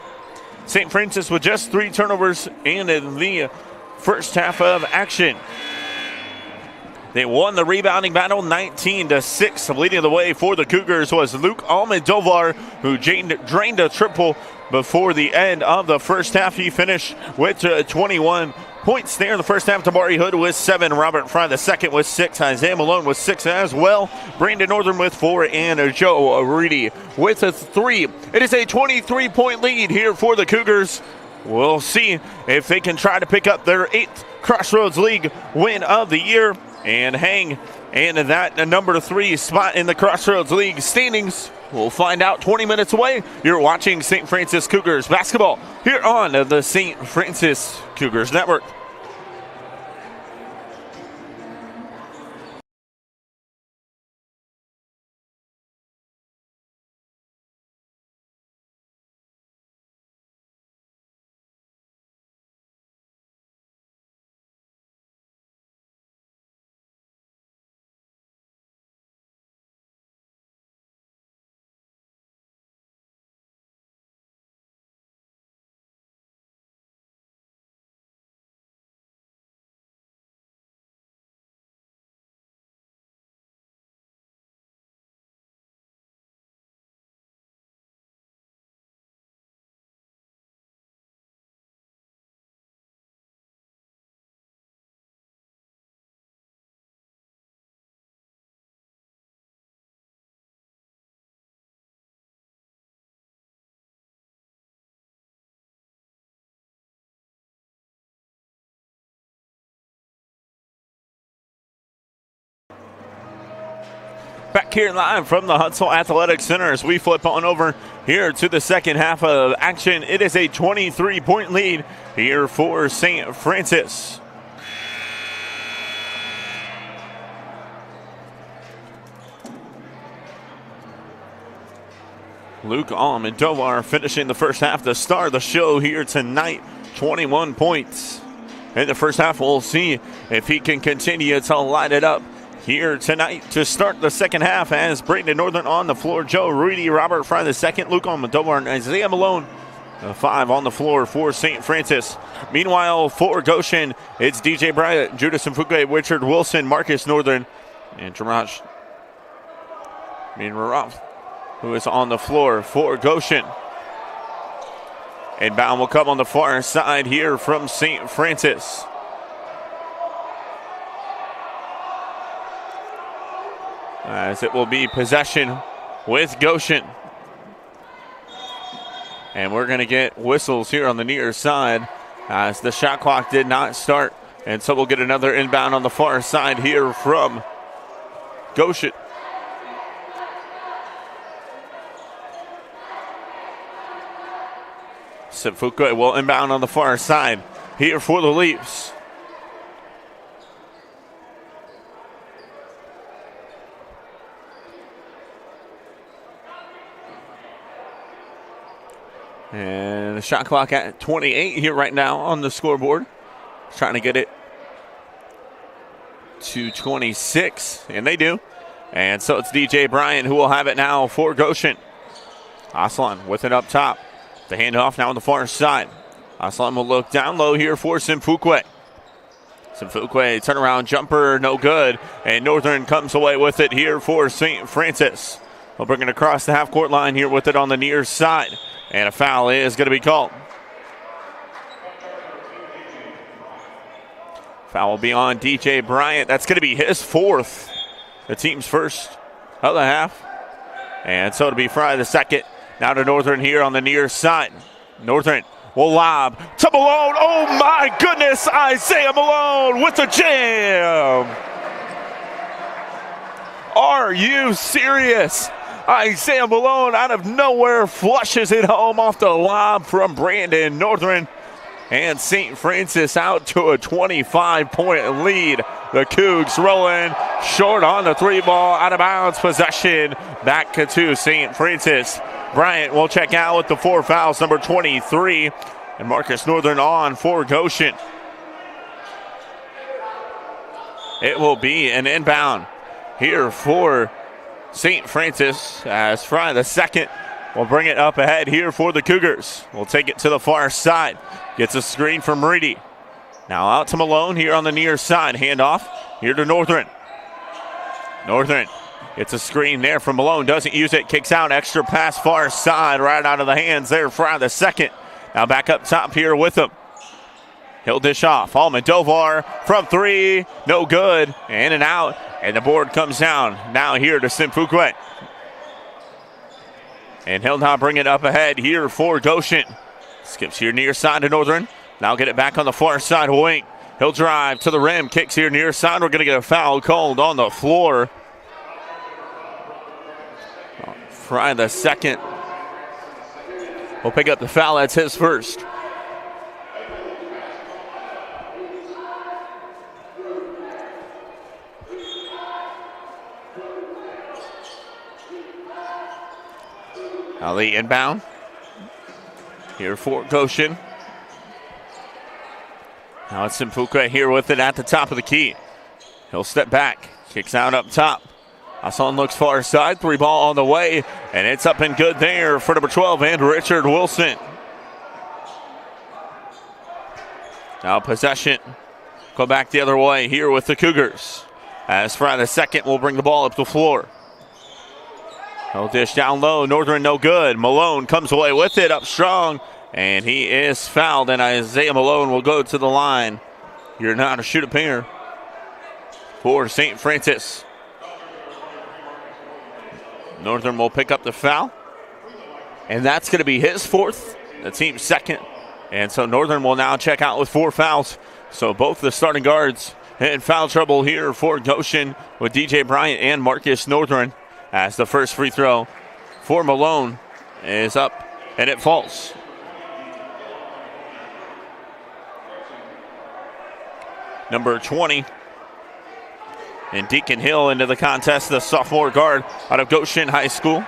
St. Francis with just 3 turnovers in the first half of action. They won the rebounding battle 19-6. Leading the way for the Cougars was Luke Almodovar, who drained a triple before the end of the first half. He finished with 21 points there in the first half. Tamari Hood with 7. Robert Fry the second with 6. Isaiah Malone with 6 as well. Brandon Northern with 4. And Joe Reedy with 3. It is a 23-point lead here for the Cougars. We'll see if they can try to pick up their 8th Crossroads League win of the year and hang in that number 3 spot in the Crossroads League standings. We'll find out 20 minutes away. You're watching St. Francis Cougars basketball here on the St. Francis Cougars Network. Back here live from the Hutzel Athletic Center as we flip on over here to the second half of action. It is a 23-point lead here for St. Francis. Luke Almodovar finishing the first half, the star of the show here tonight, 21 points. In the first half, we'll see if he can continue to light it up here tonight to start the second half as Brandon Northern on the floor, Joe Reedy, Robert Fry the second, Luke Almodovar, and Isaiah Malone, 5 on the floor for St. Francis. Meanwhile, for Goshen, it's DJ Bryant, Judas Mfuke, Richard Wilson, Marcus Northern, and Jaraj Minrarov, who is on the floor for Goshen. Inbound will come on the far side here from St. Francis. As it will be possession with Goshen. And we're going to get whistles here on the near side as the shot clock did not start. And so we'll get another inbound on the far side here from Goshen. Simfuka will inbound on the far side here for the Leafs. And the shot clock at 28 here right now on the scoreboard. Trying to get it to 26, and they do. And so it's DJ Bryant who will have it now for Goshen. Aslan with it up top. The handoff now on the far side. Aslan will look down low here for Simfukwe. Simfukwe turnaround jumper, no good. And Northern comes away with it here for St. Francis. We'll bring it across the half-court line here with it on the near side. And a foul is going to be called. Foul will be on DJ Bryant. That's going to be his 4th. The team's first of the half. And so it'll be Fry the second. Now to Northern here on the near side. Northern will lob to Malone. Oh my goodness, Isaiah Malone with the jam. Are you serious? Isaiah Malone out of nowhere flushes it home off the lob from Brandon Northern. And St. Francis out to a 25-point lead. The Cougs rolling short on the three ball, out of bounds possession. Back to St. Francis. Bryant will check out with the 4 fouls, number 23. And Marcus Northern on for Goshen. It will be an inbound here for St. Francis as Fry the second will bring it up ahead here for the Cougars. We'll take it to the far side. Gets a screen from Reedy. Now out to Malone here on the near side. Handoff here to Northern. Northern gets a screen there from Malone. Doesn't use it. Kicks out. Extra pass far side. Right out of the hands there. Fry the second. Now back up top here with him. He'll dish off. Almodovar from three. No good. In and out. And the board comes down. Now here to Simfukwe. And he'll now bring it up ahead here for Goshen. Skips here near side to Northern. Now get it back on the far side wing. He'll drive to the rim. Kicks here near side. We're going to get a foul called on the floor. Fry the second. We'll pick up the foul. That's his first. Now the inbound here for Goshen. Now it's Simfukwe here with it at the top of the key. He'll step back, kicks out up top. Hassan looks far side, three ball on the way, and it's up and good there for number 12 and Richard Wilson. Now possession, go back the other way here with the Cougars. As Fry the second will bring the ball up the floor. He'll dish down low. Northern no good. Malone comes away with it up strong. And he is fouled. And Isaiah Malone will go to the line. You're now to shoot a pair for St. Francis. Northern will pick up the foul. And that's going to be his fourth. The team's second. And so Northern will now check out with 4 fouls. So both the starting guards in foul trouble here for Goshen with DJ Bryant and Marcus Northern. As the first free throw for Malone is up and it falls. Number 20. And Deacon Hill into the contest, the sophomore guard out of Goshen High School.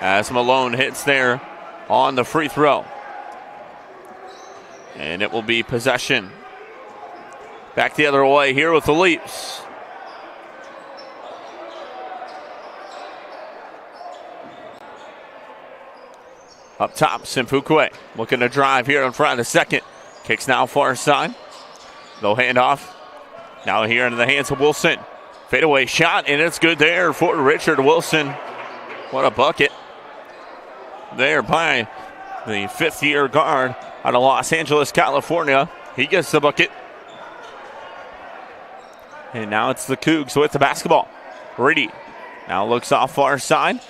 As Malone hits there on the free throw. And it will be possession. Back the other way here with the Leafs. Up top, Simfukwe looking to drive here in front of the second. Kicks now far side. They'll hand off. Now here into the hands of Wilson. Fadeaway shot, and it's good there for Richard Wilson. What a bucket there by the fifth-year guard out of Los Angeles, California. He gets the bucket. And now it's the Cougs with the basketball. Reedy now looks off far side.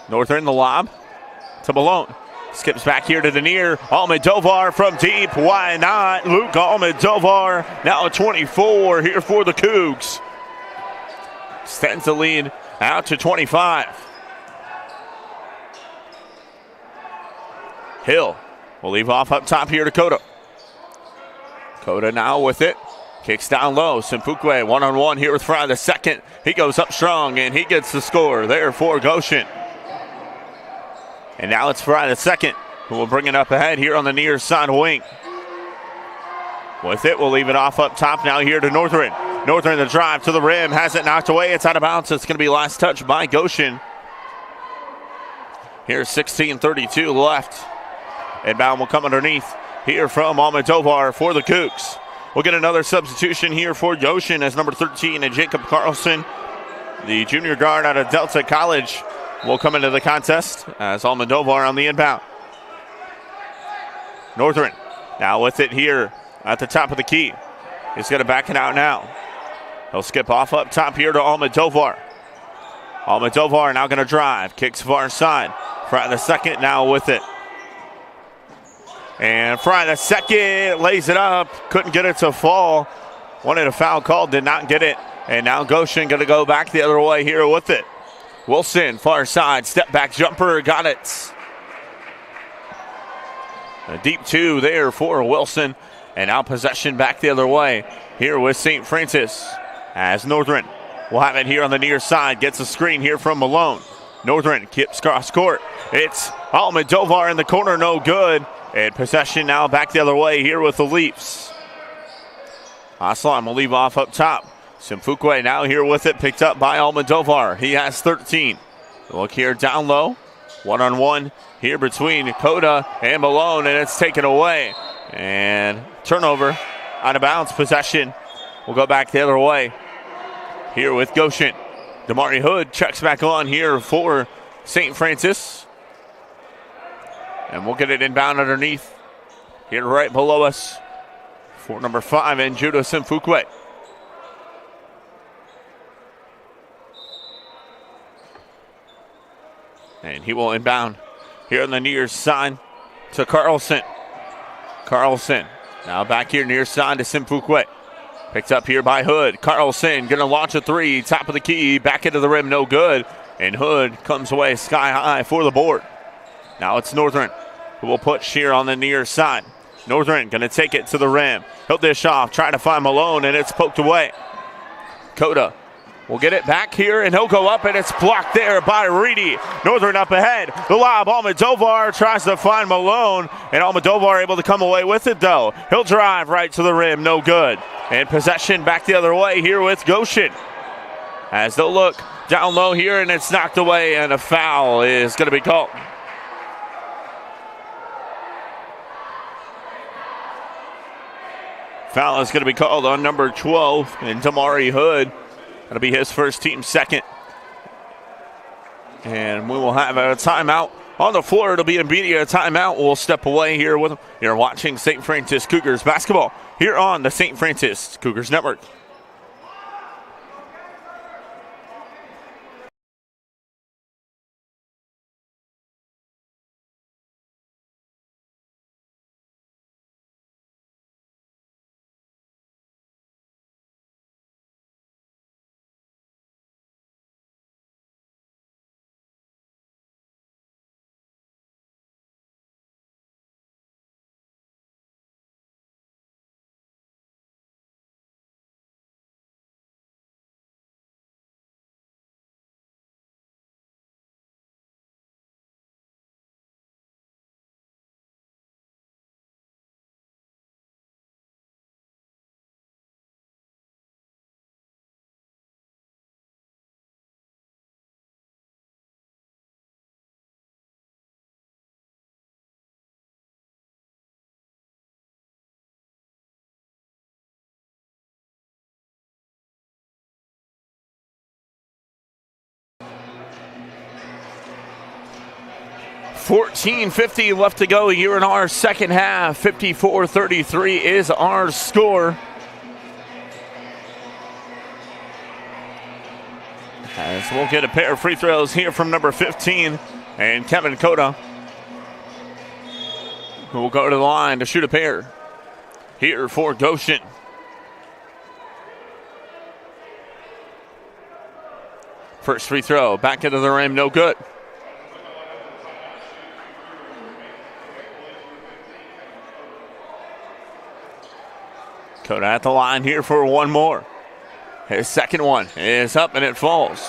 Northern the lob to Malone. Skips back here to the near. Almodovar from deep. Why not? Luke Almodovar now at 24 here for the Cougs. Extends the lead out to 25. Hill will leave off up top here to Coda. Coda now with it. Kicks down low. Simfukwe one-on-one here with Fry the second. He goes up strong and he gets the score there for Goshen. And now it's Fry the second, who will bring it up ahead here on the near side wing. With it, we'll leave it off up top now here to Northern. Northern the drive to the rim, has it knocked away. It's out of bounds. It's going to be last touch by Goshen. Here's 16:32 left. Inbound will come underneath here from Almodovar for the Cougs. We'll get another substitution here for Goshen as number 13 and Jacob Carlson, the junior guard out of Delta College, will come into the contest as Almodovar on the inbound. Northern now with it here at the top of the key. He's going to back it out now. He'll skip off up top here to Almodovar. Almodovar now going to drive. Kicks far side. Fry the second now with it. And Fry the second lays it up. Couldn't get it to fall. Wanted a foul call, did not get it. And now Goshen going to go back the other way here with it. Wilson, far side, step back jumper, got it. A deep two there for Wilson. And now possession back the other way here with St. Francis. As Northern will have it here on the near side. Gets a screen here from Malone. Northern keeps cross court. It's Almodovar in the corner, no good. And possession now back the other way here with the Leafs. Aslan will leave off up top. Simfukwe now here with it, picked up by Almodovar. He has 13. Look here down low. One-on-one here between Coda and Malone, and it's taken away. And turnover, out of bounds, possession. We'll go back the other way here with Goshen. Damari Hood checks back on here for St. Francis. And we'll get it inbound underneath here right below us for number 5 and Judah Simfukwe. And he will inbound here on the near side to Carlson. Carlson now back here near side to Simfukwe. Picked up here by Hood. Carlson going to launch a three. Top of the key. Back into the rim. No good. And Hood comes away sky high for the board. Now it's Northern who will push here on the near side. Northern going to take it to the rim. He'll dish off. Trying to find Malone. And it's poked away. Coda will get it back here. And he'll go up. And it's blocked there by Reedy. Northern up ahead. The lob. Almodovar tries to find Malone. And Almodovar able to come away with it though. He'll drive right to the rim. No good. And possession back the other way here with Goshen. As they'll look down low here, and it's knocked away, and a foul is going to be called. Foul is going to be called on number 12, and Damari Hood. That'll be his first, team second. And we will have a timeout on the floor. It'll be an immediate timeout. We'll step away here with them. You're watching St. Francis Cougars basketball here on the St. Francis Cougars Network. $14:50 left to go here in our second half. 54-33 is our score. As we'll get a pair of free throws here from number 15 and Kevin Coda, who will go to the line to shoot a pair here for Goshen. First free throw, back into the rim, no good. Coda at the line here for one more. His second one is up and it falls.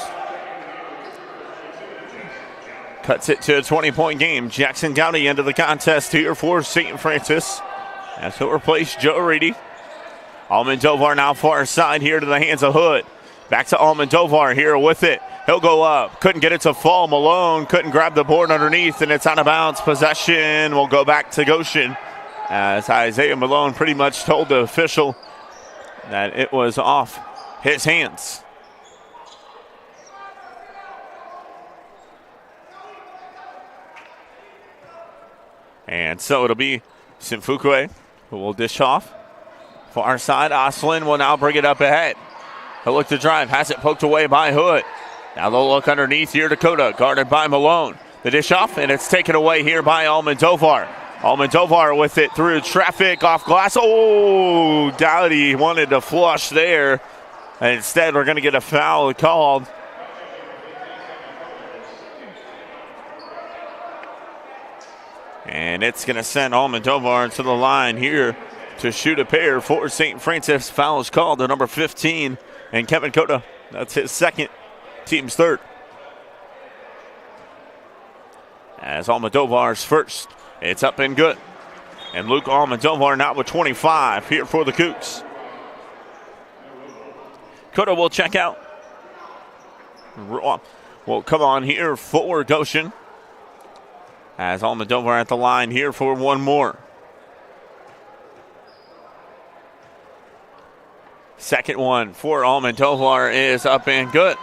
Cuts it to a 20-point game. Jackson Downey into the contest here for St. Francis. As he'll replace Joe Reedy. Almodovar now far side here to the hands of Hood. Back to Almodovar here with it. He'll go up. Couldn't get it to fall. Malone couldn't grab the board underneath, and it's out of bounds. Possession will go back to Goshen, as Isaiah Malone pretty much told the official that it was off his hands. And so it'll be Simfukwe who will dish off. Far side, Oslin will now bring it up ahead. He'll look to drive, has it poked away by Hood. Now they'll look underneath here. Dakota guarded by Malone. The dish off, and it's taken away here by Almodovar. Almodovar with it through traffic off glass. Oh, Dowdy wanted to flush there. And instead, we're going to get a foul called. And it's going to send Almodovar to the line here to shoot a pair for St. Francis. Foul is called to number 15. And Kevin Cota, that's his second, team's third. As Almodovar's first, it's up and good. And Luke Almodovar now with 25 here for the Cougs. Cota will check out. Will come on here for Goshen. As Almodovar at the line here for one more. Second one for Almodovar is up and good.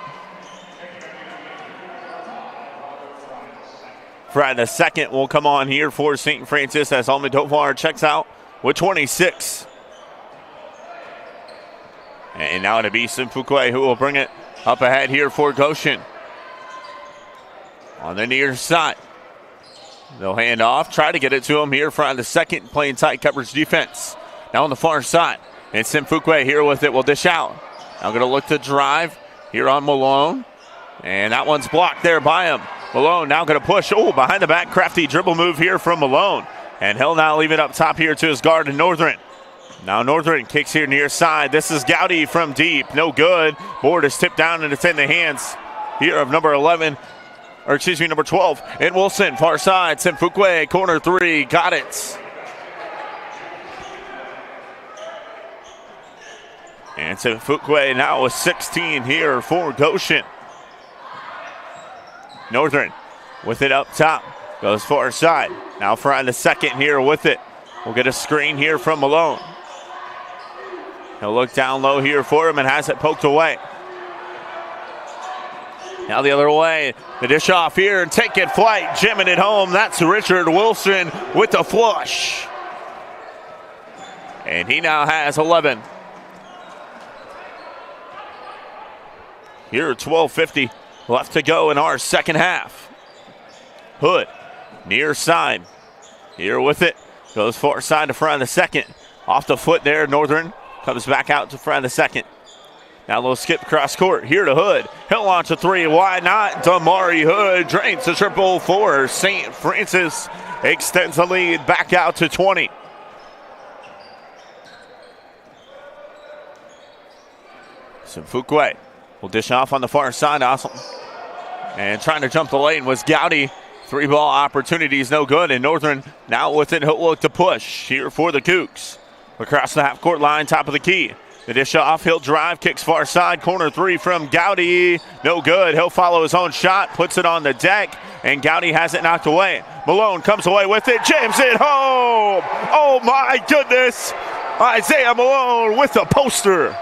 Friday the second will come on here for St. Francis as Almodovar checks out with 26. And now it'll be Simfukwe who will bring it up ahead here for Goshen. On the near side. They'll hand off, try to get it to him here Friday the second, playing tight coverage defense. Now on the far side. And Simfukwe here with it will dish out. Now going to look to drive here on Malone. And that one's blocked there by him. Malone now going to push. Oh, behind the back, crafty dribble move here from Malone. And he'll now leave it up top here to his guard in Northern. Now Northern kicks here near side. This is Gowdy from deep. No good. Board is tipped down and it's in the hands here of number 11. Or excuse me, number 12. And Wilson, far side. Simfukwe, corner three. Got it. And Simfukwe now with 16 here for Goshen. Northern with it up top. Goes far side. Now Fry the second here with it. We'll get a screen here from Malone. He'll look down low here for him and has it poked away. Now the other way. The dish off here and taking flight. Jamming it home. That's Richard Wilson with the flush. And he now has 11. Here, 12:50 left to go in our second half. Hood, near side. Here with it. Goes far side to front of the second. Off the foot there, Northern. Comes back out to front of the second. Now a little skip across court. Here to Hood. He'll launch a three. Why not? Damari Hood drains the triple for St. Francis. Extends the lead back out to 20. Simfukwe will dish off on the far side. Awesome. And trying to jump the lane was Gowdy. Three ball opportunities, no good. And Northern now with it. He'll look to push here for the Cougs. Across the half court line, top of the key. The dish off, he'll drive, kicks far side. Corner three from Gowdy. No good. He'll follow his own shot, puts it on the deck, and Gowdy has it knocked away. Malone comes away with it, jams it home. Oh my goodness. Isaiah Malone with the poster.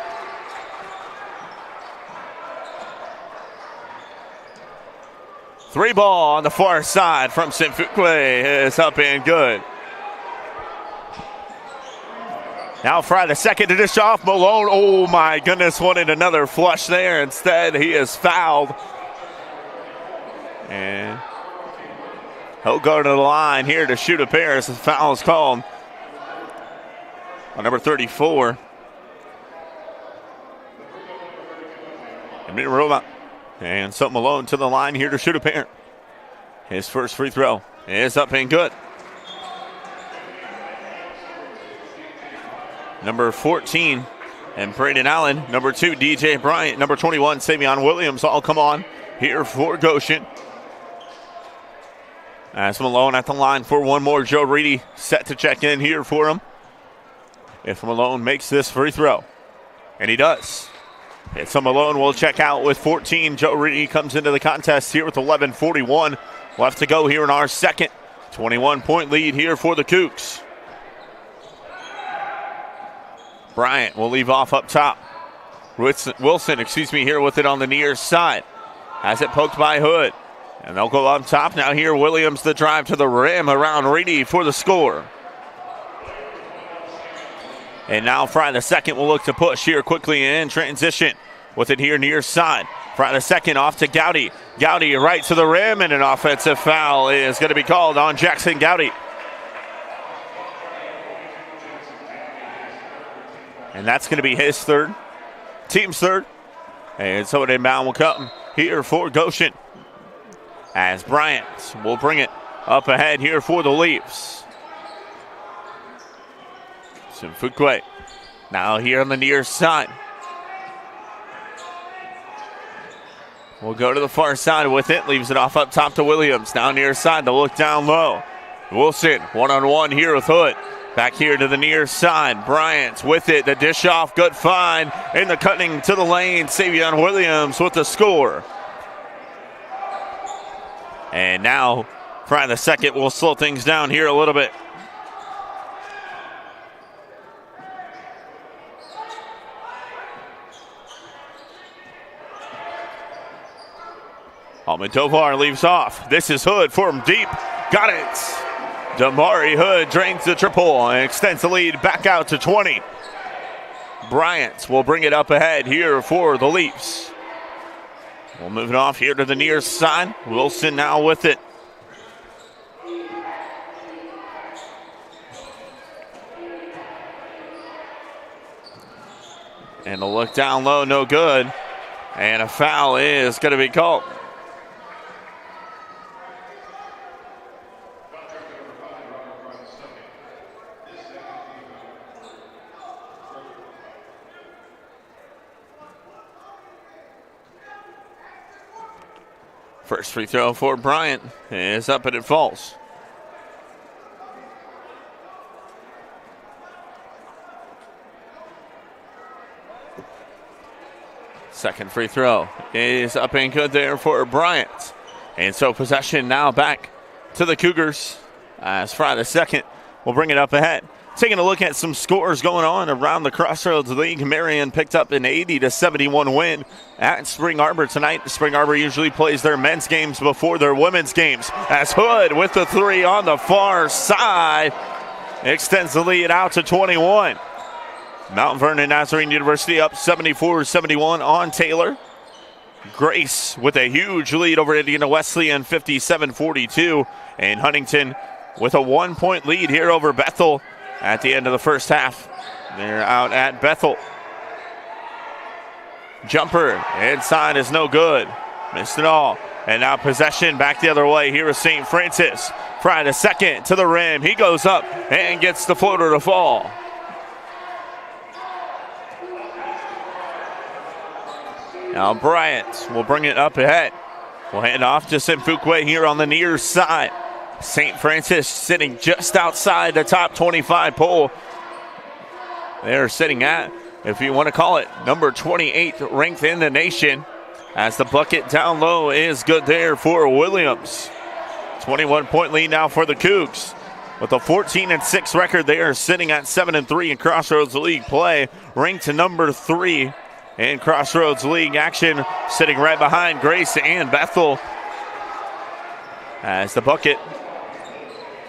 Three ball on the far side from Simfukwe is up and good. Now Fry the second to dish off. Malone, oh my goodness, wanted another flush there. Instead, he is fouled. And he'll go to the line here to shoot a pair as the foul is called on number 34. And so Malone to the line here to shoot a pair. His first free throw is up and good. Number 14, and Braden Allen. Number 2, DJ Bryant. Number 21, Savion Williams all come on here for Goshen. As Malone at the line for one more. Joe Reedy set to check in here for him. If Malone makes this free throw, and he does. And so Malone will check out with 14. Joe Reedy comes into the contest here with 11:41 left to go here in our second. 21-point lead here for the Cougs. Bryant will leave off up top. Wilson, here with it on the near side. Has it poked by Hood. And they'll go up top. Now here Williams the drive to the rim around Reedy for the score. And now Fry the second will look to push here quickly in transition. with it here near side. Fry the second off to Gowdy. Gowdy right to the rim, and an offensive foul is going to be called on Jackson Gowdy. And that's going to be his third, team's third. And so an inbound will come here for Goshen, as Bryant will bring it up ahead here for the Leafs. Simfukwe now here on the near side. We'll go to the far side with it. Leaves it off up top to Williams. Now near side to look down low. Wilson one-on-one here with Hood. Back here to the near side. Bryant with it. The dish off. Good find. In the cutting to the lane. Savion Williams with the score. And now Fry the second will slow things down here a little bit. Almodovar leaves off. This is Hood from deep. Got it. Damari Hood drains the triple and extends the lead back out to 20. Bryant will bring it up ahead here for the Leafs. We'll move it off here to the near side. Wilson now with it. And a look down low, no good. And a foul is going to be called. First free throw for Bryant is up and it falls. Second free throw is up and good there for Bryant. And so possession now back to the Cougars as Fry the second will bring it up ahead. Taking a look at some scores going on around the Crossroads League. Marion picked up an 80-71 win at Spring Arbor tonight. Spring Arbor usually plays their men's games before their women's games. As Hood with the three on the far side extends the lead out to 21. Mount Vernon Nazarene University up 74-71 on Taylor. Grace with a huge lead over Indiana Wesleyan, 57-42. And Huntington with a 1-point lead here over Bethel at the end of the first half. They're out at Bethel. Jumper inside is no good. Missed it all. And now possession back the other way. Here is St. Francis. Fry the second to the rim. He goes up and gets the floater to fall. Now Bryant will bring it up ahead. We'll hand off to Simfukwe here on the near side. St. Francis sitting just outside the top 25 poll. They're sitting at, if you want to call it, number 28 ranked in the nation. As the bucket down low is good there for Williams. 21-point lead now for the Cougs. With a 14-6 record, they are sitting at 7-3 in Crossroads League play. Ranked number 3 in Crossroads League action, sitting right behind Grace and Bethel. As the bucket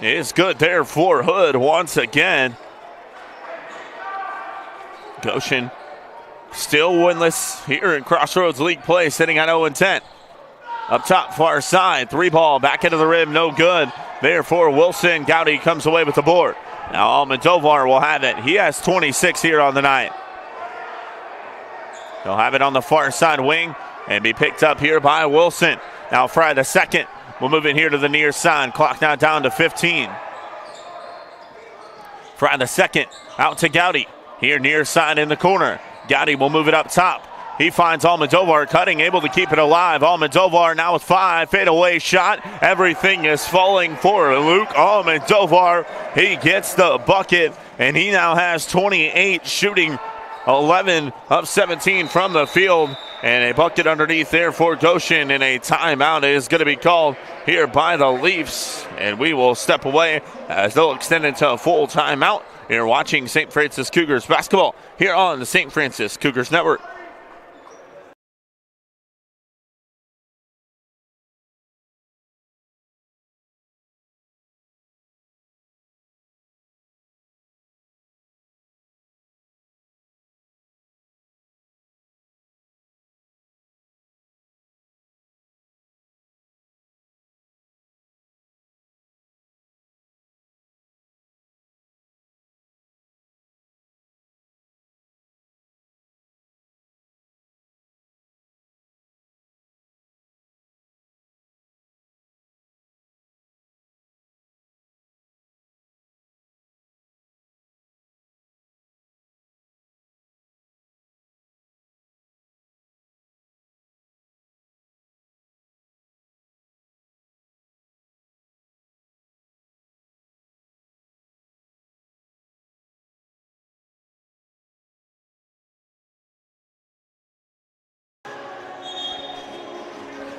is good there for Hood once again. Goshen still winless here in Crossroads League play, sitting at 0-10. Up top, far side, three ball, back into the rim, no good. There for Wilson. Gowdy comes away with the board. Now Almodovar will have it. He has 26 here on the night. He'll have it on the far side wing and be picked up here by Wilson. Now Fry the second. We'll move in here to the near side. Clock now down to 15. Fry the second. Out to Gowdy. Here near side in the corner. Gowdy will move it up top. He finds Almodovar cutting, able to keep it alive. Almodovar now with 5. Fadeaway shot. Everything is falling for Luke Almodovar. He gets the bucket, and he now has 28, shooting 11 of 17 from the field. And a bucket underneath there for Goshen, and a timeout is going to be called here by the Leafs. And we will step away as they'll extend into a full timeout. You're watching St. Francis Cougars basketball here on the St. Francis Cougars Network.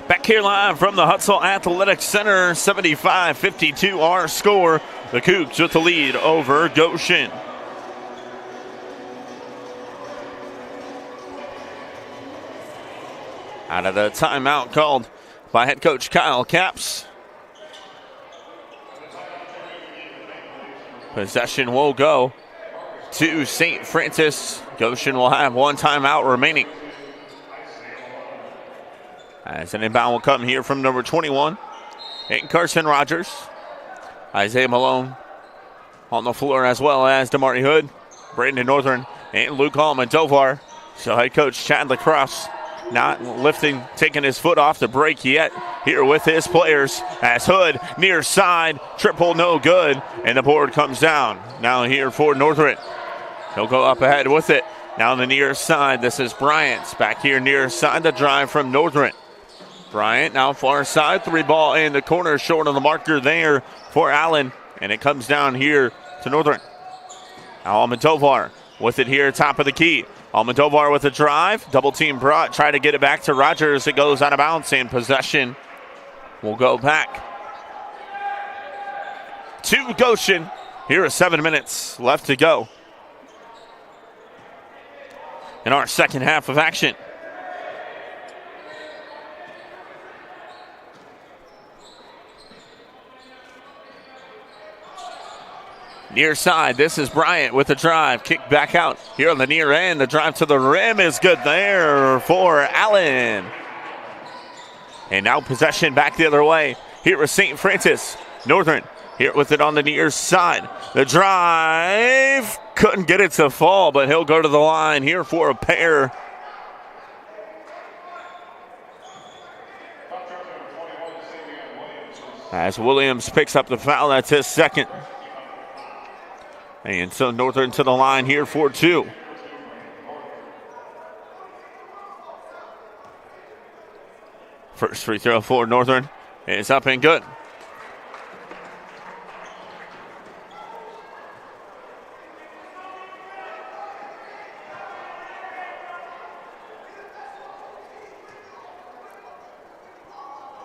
Back here live from the Hutzel Athletic Center, 75-52 our score. The Cougs with the lead over Goshen. Out of the timeout called by head coach Kyle Capps. Possession will go to St. Francis. Goshen will have one timeout remaining. As an inbound will come here from number 21, and Carson Rogers. Isaiah Malone on the floor, as well as DeMarty Hood, Brandon Northern, and Luke Almodovar. So head coach Chad Lacrosse not lifting, taking his foot off the break yet here with his players, as Hood near side, triple no good, and the board comes down. Now here for Northern. He'll go up ahead with it. Now on the near side, this is Bryant. Back here near side, the drive from Northern. Bryant now far side, three ball in the corner, short of the marker there for Allen, and it comes down here to Northern. Now Almodovar with it here, top of the key. Almodovar with a drive, double team brought, try to get it back to Rogers. It goes out of bounds, and possession will go back to Goshen. Here are 7 minutes left to go in our second half of action. Near side, this is Bryant with the drive. Kick back out here on the near end. The drive to the rim is good there for Allen. And now possession back the other way. Here is St. Francis. Northern here with it on the near side. The drive. Couldn't get it to fall, but he'll go to the line here for a pair. As Williams picks up the foul, that's his second. And so Northern to the line here for two. First free throw for Northern is up and good.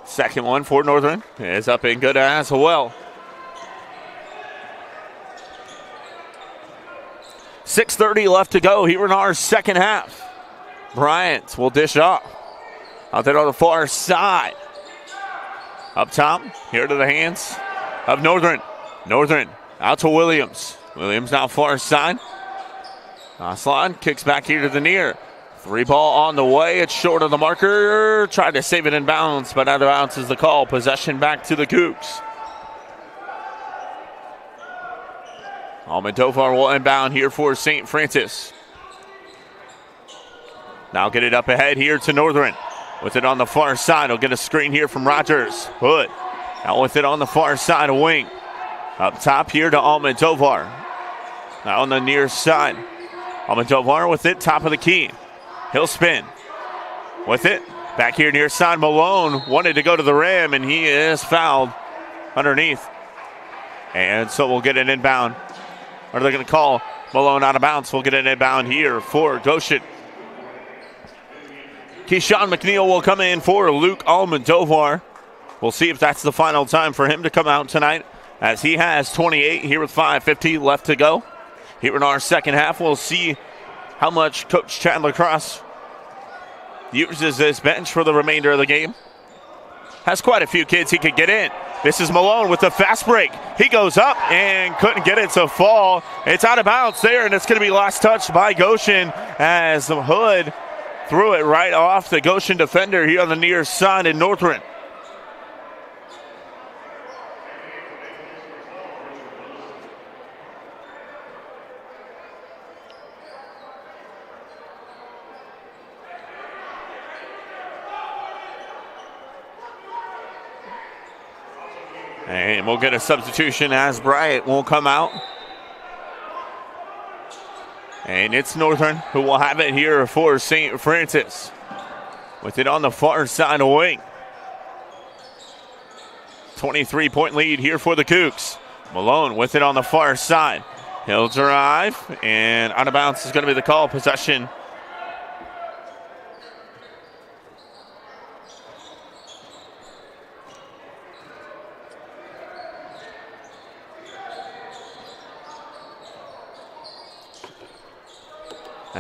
Second one for Northern is up and good as well. 6:30 left to go here in our second half. Bryant will dish off. Out there on the far side. Up top, here to the hands of Northern. Northern out to Williams. Williams now far side. Aslan kicks back here to the near. Three ball on the way. It's short of the marker. Tried to save it in bounds, but out of bounds is the call. Possession back to the Cougs. Almodovar will inbound here for St. Francis. Now get it up ahead here to Northern. With it on the far side, he'll get a screen here from Rogers. Hood now with it on the far side, a wing. Up top here to Almodovar. Now on the near side. Almodovar with it, top of the key. He'll spin. With it, back here near side, Malone wanted to go to the rim, and he is fouled underneath. And so we'll get an inbound. Or they're going to call Malone out of bounds. We'll get an inbound here for Goshen. Keyshawn McNeil will come in for Luke Almodovar. We'll see if that's the final time for him to come out tonight, as he has 28 here with 5:50 left to go. Here in our second half, we'll see how much Coach Chad Lacrosse uses his bench for the remainder of the game. Has quite a few kids he could get in. This is Malone with the fast break. He goes up and couldn't get it to fall. It's out of bounds there, and it's going to be last touch by Goshen as the Hood threw it right off the Goshen defender here on the near side in Northern. And we'll get a substitution as Bryant will come out. And it's Northern who will have it here for St. Francis. With it on the far side of wing. 23-point lead here for the Cougs. Malone with it on the far side. He'll drive, and out of bounds is going to be the call. Possession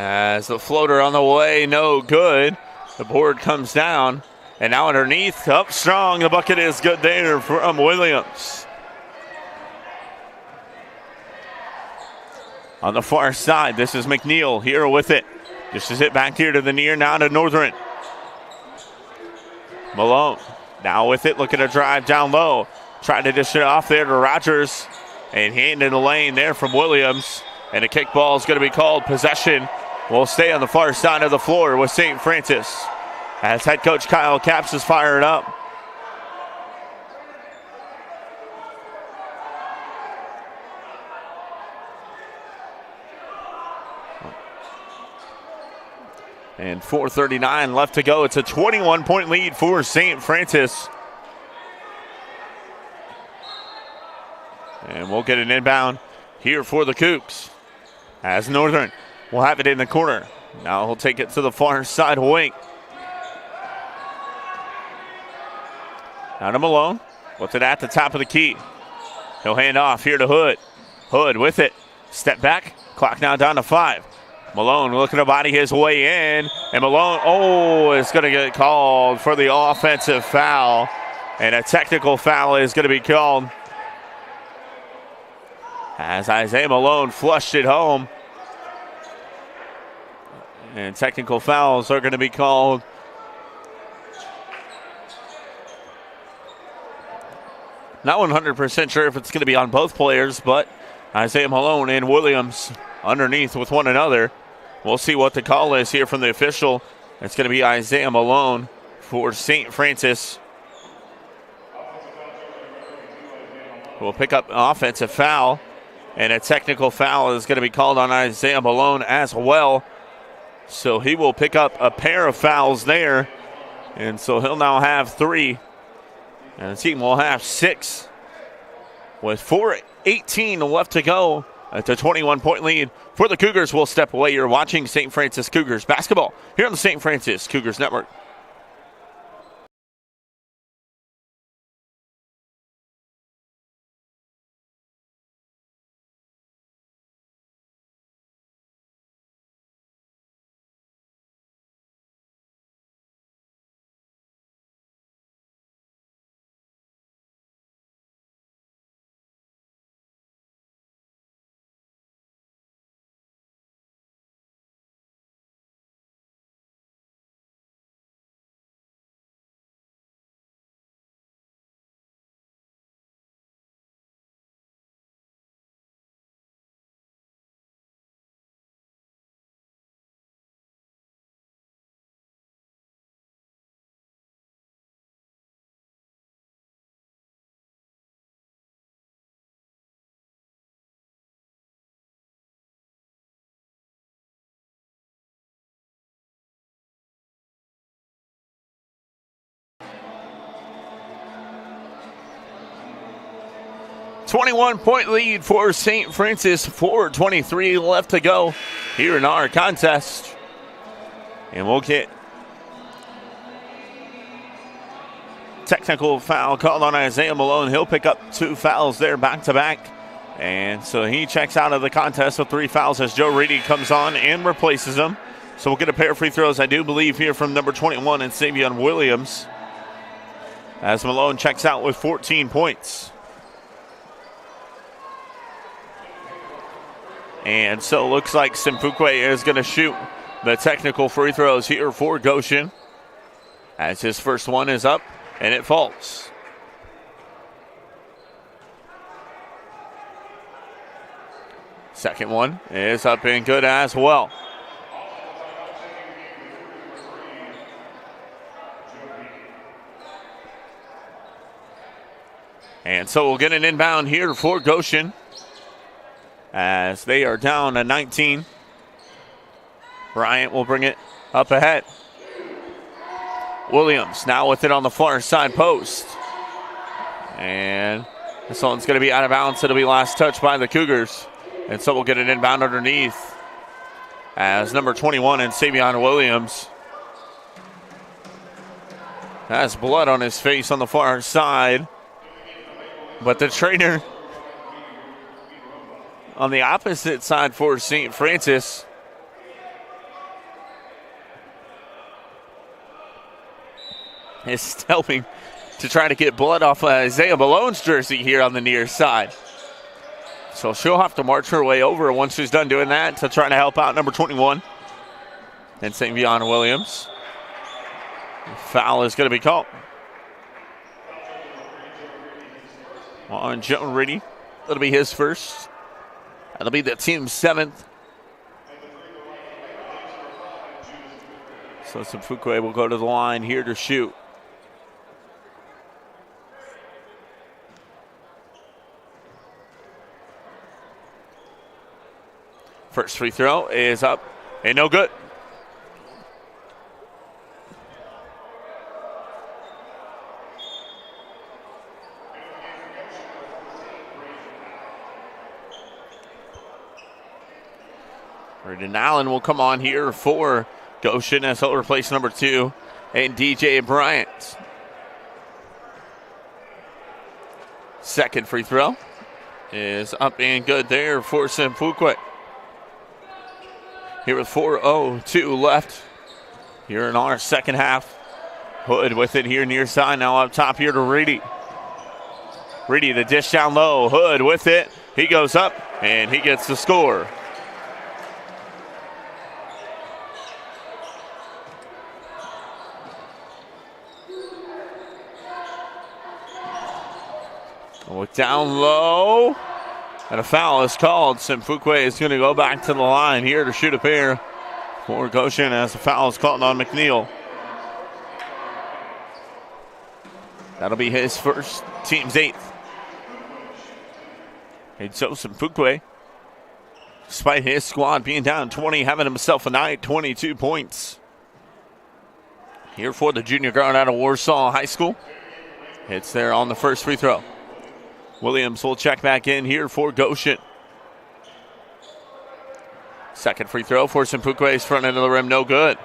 As the floater on the way, no good. The board comes down. And now underneath, up strong. The bucket is good there from Williams. On the far side, this is McNeil here with it. Just as it back here to the near, now to Northern. Malone now with it, looking to drive down low. Trying to dish it off there to Rogers. And hand in the lane there from Williams. And a kickball is going to be called. Possession will stay on the far side of the floor with St. Francis. As head coach Kyle Capps is fired up. And 4:39 left to go. It's a 21-point lead for St. Francis. And we'll get an inbound here for the Cougs. As Northern will have it in the corner. Now he'll take it to the far side wing. Now to Malone. With it at the top of the key. He'll hand off here to Hood. Hood with it. Step back. Clock now down to 5. Malone looking to body his way in. And Malone, is going to get called for the offensive foul. And a technical foul is going to be called. As Isaiah Malone flushed it home. And technical fouls are going to be called. Not 100% sure if it's going to be on both players, but Isaiah Malone and Williams underneath with one another. We'll see what the call is here from the official. It's going to be Isaiah Malone for St. Francis. We'll pick up an offensive foul, and a technical foul is going to be called on Isaiah Malone as well. So he will pick up a pair of fouls there, and so he'll now have 3. And the team will have 6 with 4:18 left to go. It's a 21-point lead for the Cougars. We'll step away. You're watching St. Francis Cougars basketball here on the St. Francis Cougars Network. .21 lead for St. Francis, 4:23 left to go here in our contest. And we'll get technical foul called on Isaiah Malone. He'll pick up 2 fouls there back to back. And so he checks out of the contest with 3 fouls as Joe Reedy comes on and replaces him. So we'll get a pair of free throws, I do believe, here from number 21 and Savion Williams. As Malone checks out with 14 points. And so it looks like Simfukwe is going to shoot the technical free throws here for Goshen. As his first one is up, and it falls. Second one is up and good as well. And so we'll get an inbound here for Goshen, as they are down to 19. Bryant will bring it up ahead. Williams now with it on the far side post. And this one's going to be out of bounds. It'll be last touch by the Cougars. And so we'll get an inbound underneath as number 21 and Savion Williams has blood on his face on the far side. But the trainer on the opposite side for St. Francis is helping to try to get blood off Isaiah Malone's jersey here on the near side. So she'll have to march her way over once she's done doing that to try to help out number 21. And St. Vianna Williams. Foul is going to be called on Joe Riddy. That'll be his first. That'll be the team's 7th. So Simfukwe will go to the line here to shoot. First free throw is up and no good. Braden Allen will come on here for Goshen as he'll replace number 2 and DJ Bryant. Second free throw is up and good there for Simfukwe. Here with 4:02 left here in our second half. Hood with it here near side. Now up top here to Reedy. Reedy, the dish down low. Hood with it. He goes up and he gets the score. Look down low. And a foul is called. Simfukwe is going to go back to the line here to shoot a pair for Goshen as a foul is called on McNeil. That'll be his first, team's 8th. And so Simfukwe, despite his squad being down 20, having himself a night, 22 points. Here for the junior guard out of Warsaw High School. Hits there on the first free throw. Williams will check back in here for Goshen. Second free throw for Simfukwe's front end of the rim, no good.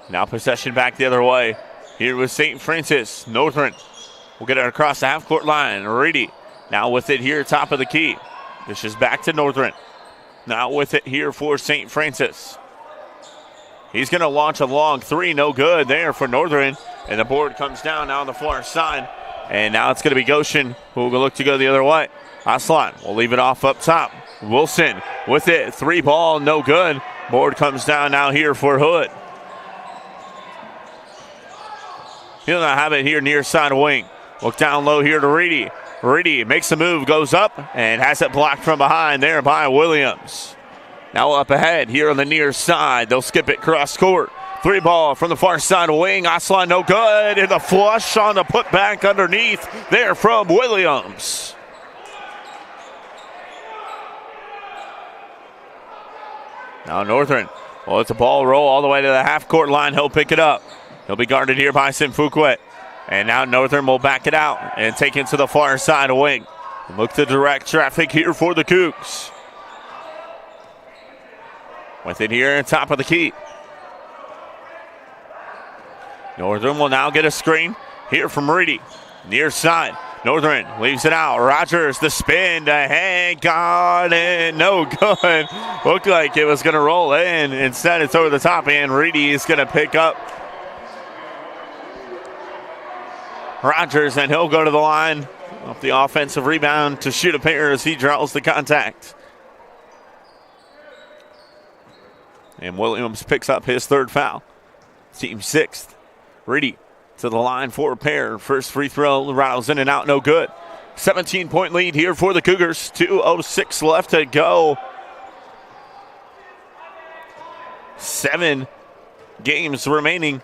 Now possession back the other way. Here with St. Francis. Northern will get it across the half-court line. Reedy now with it here, top of the key. This is back to Northern. Now with it here for St. Francis. He's going to launch a long 3, no good there for Northern. And the board comes down now on the far side. And now it's going to be Goshen who will look to go the other way. Aslan will leave it off up top. Wilson with it. 3 ball, no good. Board comes down now here for Hood. He'll now have it here near side wing. Look down low here to Reedy. Reedy makes the move, goes up, and has it blocked from behind there by Williams. Now up ahead here on the near side. They'll skip it cross court. 3 ball from the far side wing. Aslan no good. And the flush on the putback underneath there from Williams. Now Northern will let the ball roll all the way to the half-court line. He'll pick it up. He'll be guarded here by Simfukwe. And now Northern will back it out and take it to the far side wing. Look to direct traffic here for the Cougs. With it here on top of the key. Northern will now get a screen here from Reedy. Near side. Northern leaves it out. Rogers, the spin, the hang, got it. No good. Looked like it was going to roll in. Instead, it's over the top, and Reedy is going to pick up Rogers, and he'll go to the line off the offensive rebound to shoot a pair as he draws the contact. And Williams picks up his 3rd foul. Team 6th. Reedy to the line for a pair. First free throw rattles in and out, no good. 17-point lead here for the Cougars. 2:06 left to go. 7 games remaining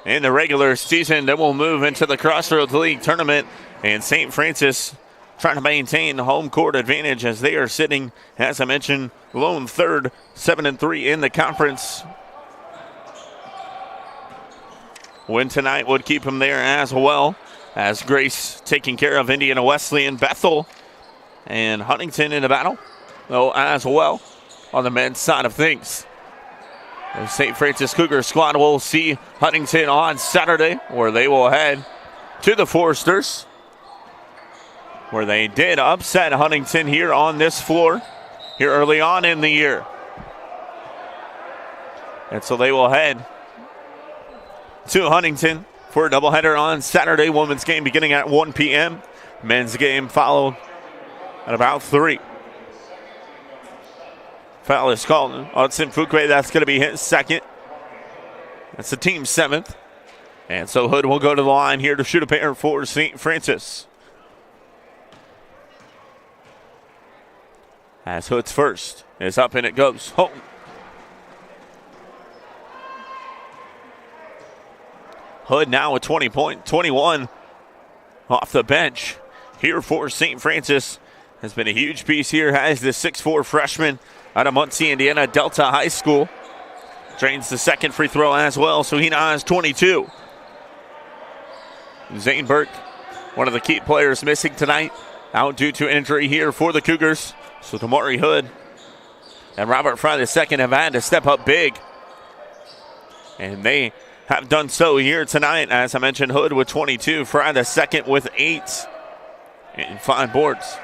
in the regular season. Then we'll move into the Crossroads League tournament. And St. Francis trying to maintain home court advantage as they are sitting, as I mentioned, lone 3rd, 7-3 in the conference. Win tonight would keep them there as well, as Grace taking care of Indiana Wesleyan, Bethel, and Huntington in the battle, though as well on the men's side of things. The St. Francis Cougar squad will see Huntington on Saturday, where they will head to the Foresters, where they did upset Huntington here on this floor here early on in the year. And so they will head to Huntington for a doubleheader on Saturday. Women's game beginning at 1 p.m. Men's game followed at about 3. Foul is called. Hudson Fuquay, that's going to be his second. That's the team's 7th. And so Hood will go to the line here to shoot a pair for St. Francis. As Hood's first is up and it goes home. Hood now with 21 off the bench here for St. Francis. Has been a huge piece here. Has the 6'4 freshman out of Muncie, Indiana, Delta High School. Drains the second free throw as well, so he now has 22. Zane Burke, one of the key players missing tonight, out due to injury here for the Cougars. So Damari Hood and Robert Fry II have had to step up big. And they have done so here tonight. As I mentioned, Hood with 22, Fry II with 8 and 5 boards.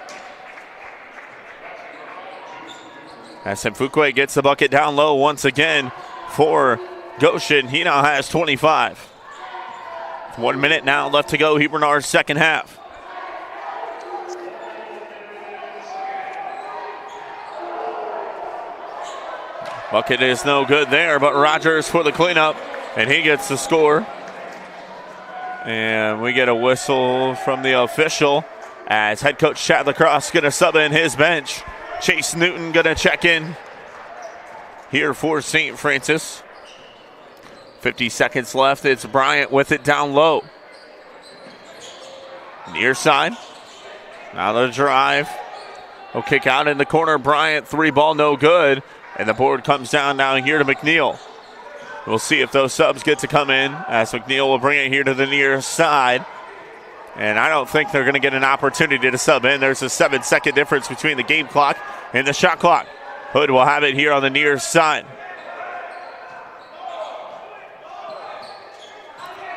As Fuquay gets the bucket down low once again for Goshen. He now has 25. 1 minute now left to go, Hebronar's second half. Bucket is no good there, but Rogers for the cleanup, and he gets the score. And we get a whistle from the official as head coach Chad Lacrosse going to sub in his bench. Chase Newton going to check in here for St. Francis. 50 seconds left. It's Bryant with it down low. Near side. Now the drive. Will kick out in the corner. Bryant, 3 ball, no good. And the board comes down now here to McNeil. We'll see if those subs get to come in as McNeil will bring it here to the near side. And I don't think they're going to get an opportunity to sub in. There's a 7-second difference between the game clock and the shot clock. Hood will have it here on the near side.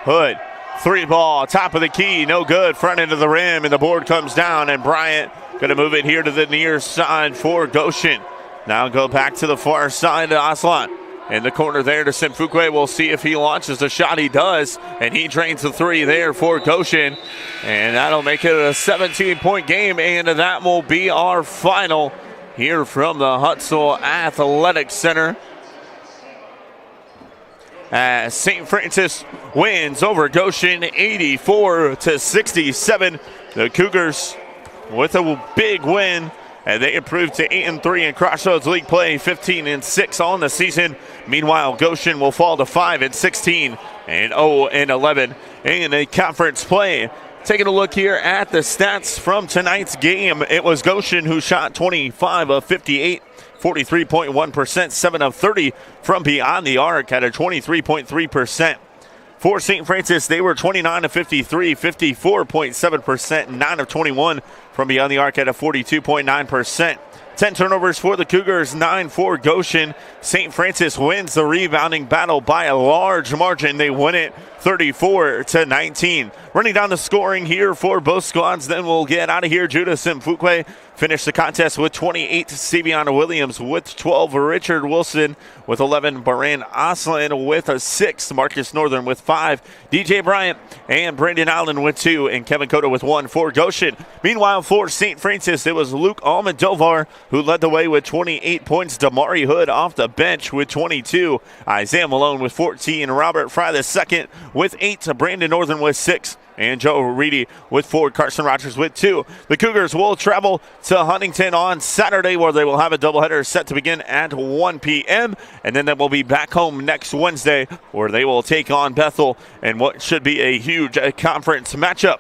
Hood, 3 ball, top of the key, no good, front end of the rim, and the board comes down, and Bryant going to move it here to the near side for Goshen. Now go back to the far side to Aslan. In the corner there to Simfuquay. We'll see if he launches the shot. He does, and he drains the 3 there for Goshen. And that'll make it a 17-point game, and that will be our final here from the Hutzel Athletic Center. As St. Francis wins over Goshen 84-67. The Cougars with a big win. And they improved to 8-3 in Crossroads League play, 15-6 on the season. Meanwhile, Goshen will fall to 5-16 and 0-11 in a conference play. Taking a look here at the stats from tonight's game, it was Goshen who shot 25 of 58, 43.1%, 7 of 30 from beyond the arc at a 23.3%. For St. Francis, they were 29 of 53, 54.7%, 9 of 21 from beyond the arc at a 42.9%. 10 turnovers for the Cougars, 9 for Goshen. St. Francis wins the rebounding battle by a large margin. They win it 34-19. Running down the scoring here for both squads, then we'll get out of here. Judah Simfuquay finished the contest with 28. Savion Williams with 12. Richard Wilson with 11. Baran Aslan with a 6. Marcus Northern with 5. DJ Bryant and Brandon Allen with 2. And Kevin Cota with 1 for Goshen. Meanwhile, for St. Francis, it was Luke Almodovar who led the way with 28 points. Damari Hood off the bench with 22. Isaiah Malone with 14. Robert Fry II with 8. Brandon Northern with 6. And Joe Reedy with 4. Carson Rogers with 2. The Cougars will travel to Huntington on Saturday, where they will have a doubleheader set to begin at 1 p.m. And then they will be back home next Wednesday, where they will take on Bethel in what should be a huge conference matchup.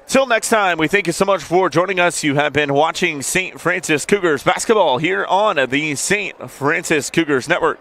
Till next time, we thank you so much for joining us. You have been watching St. Francis Cougars basketball here on the St. Francis Cougars Network.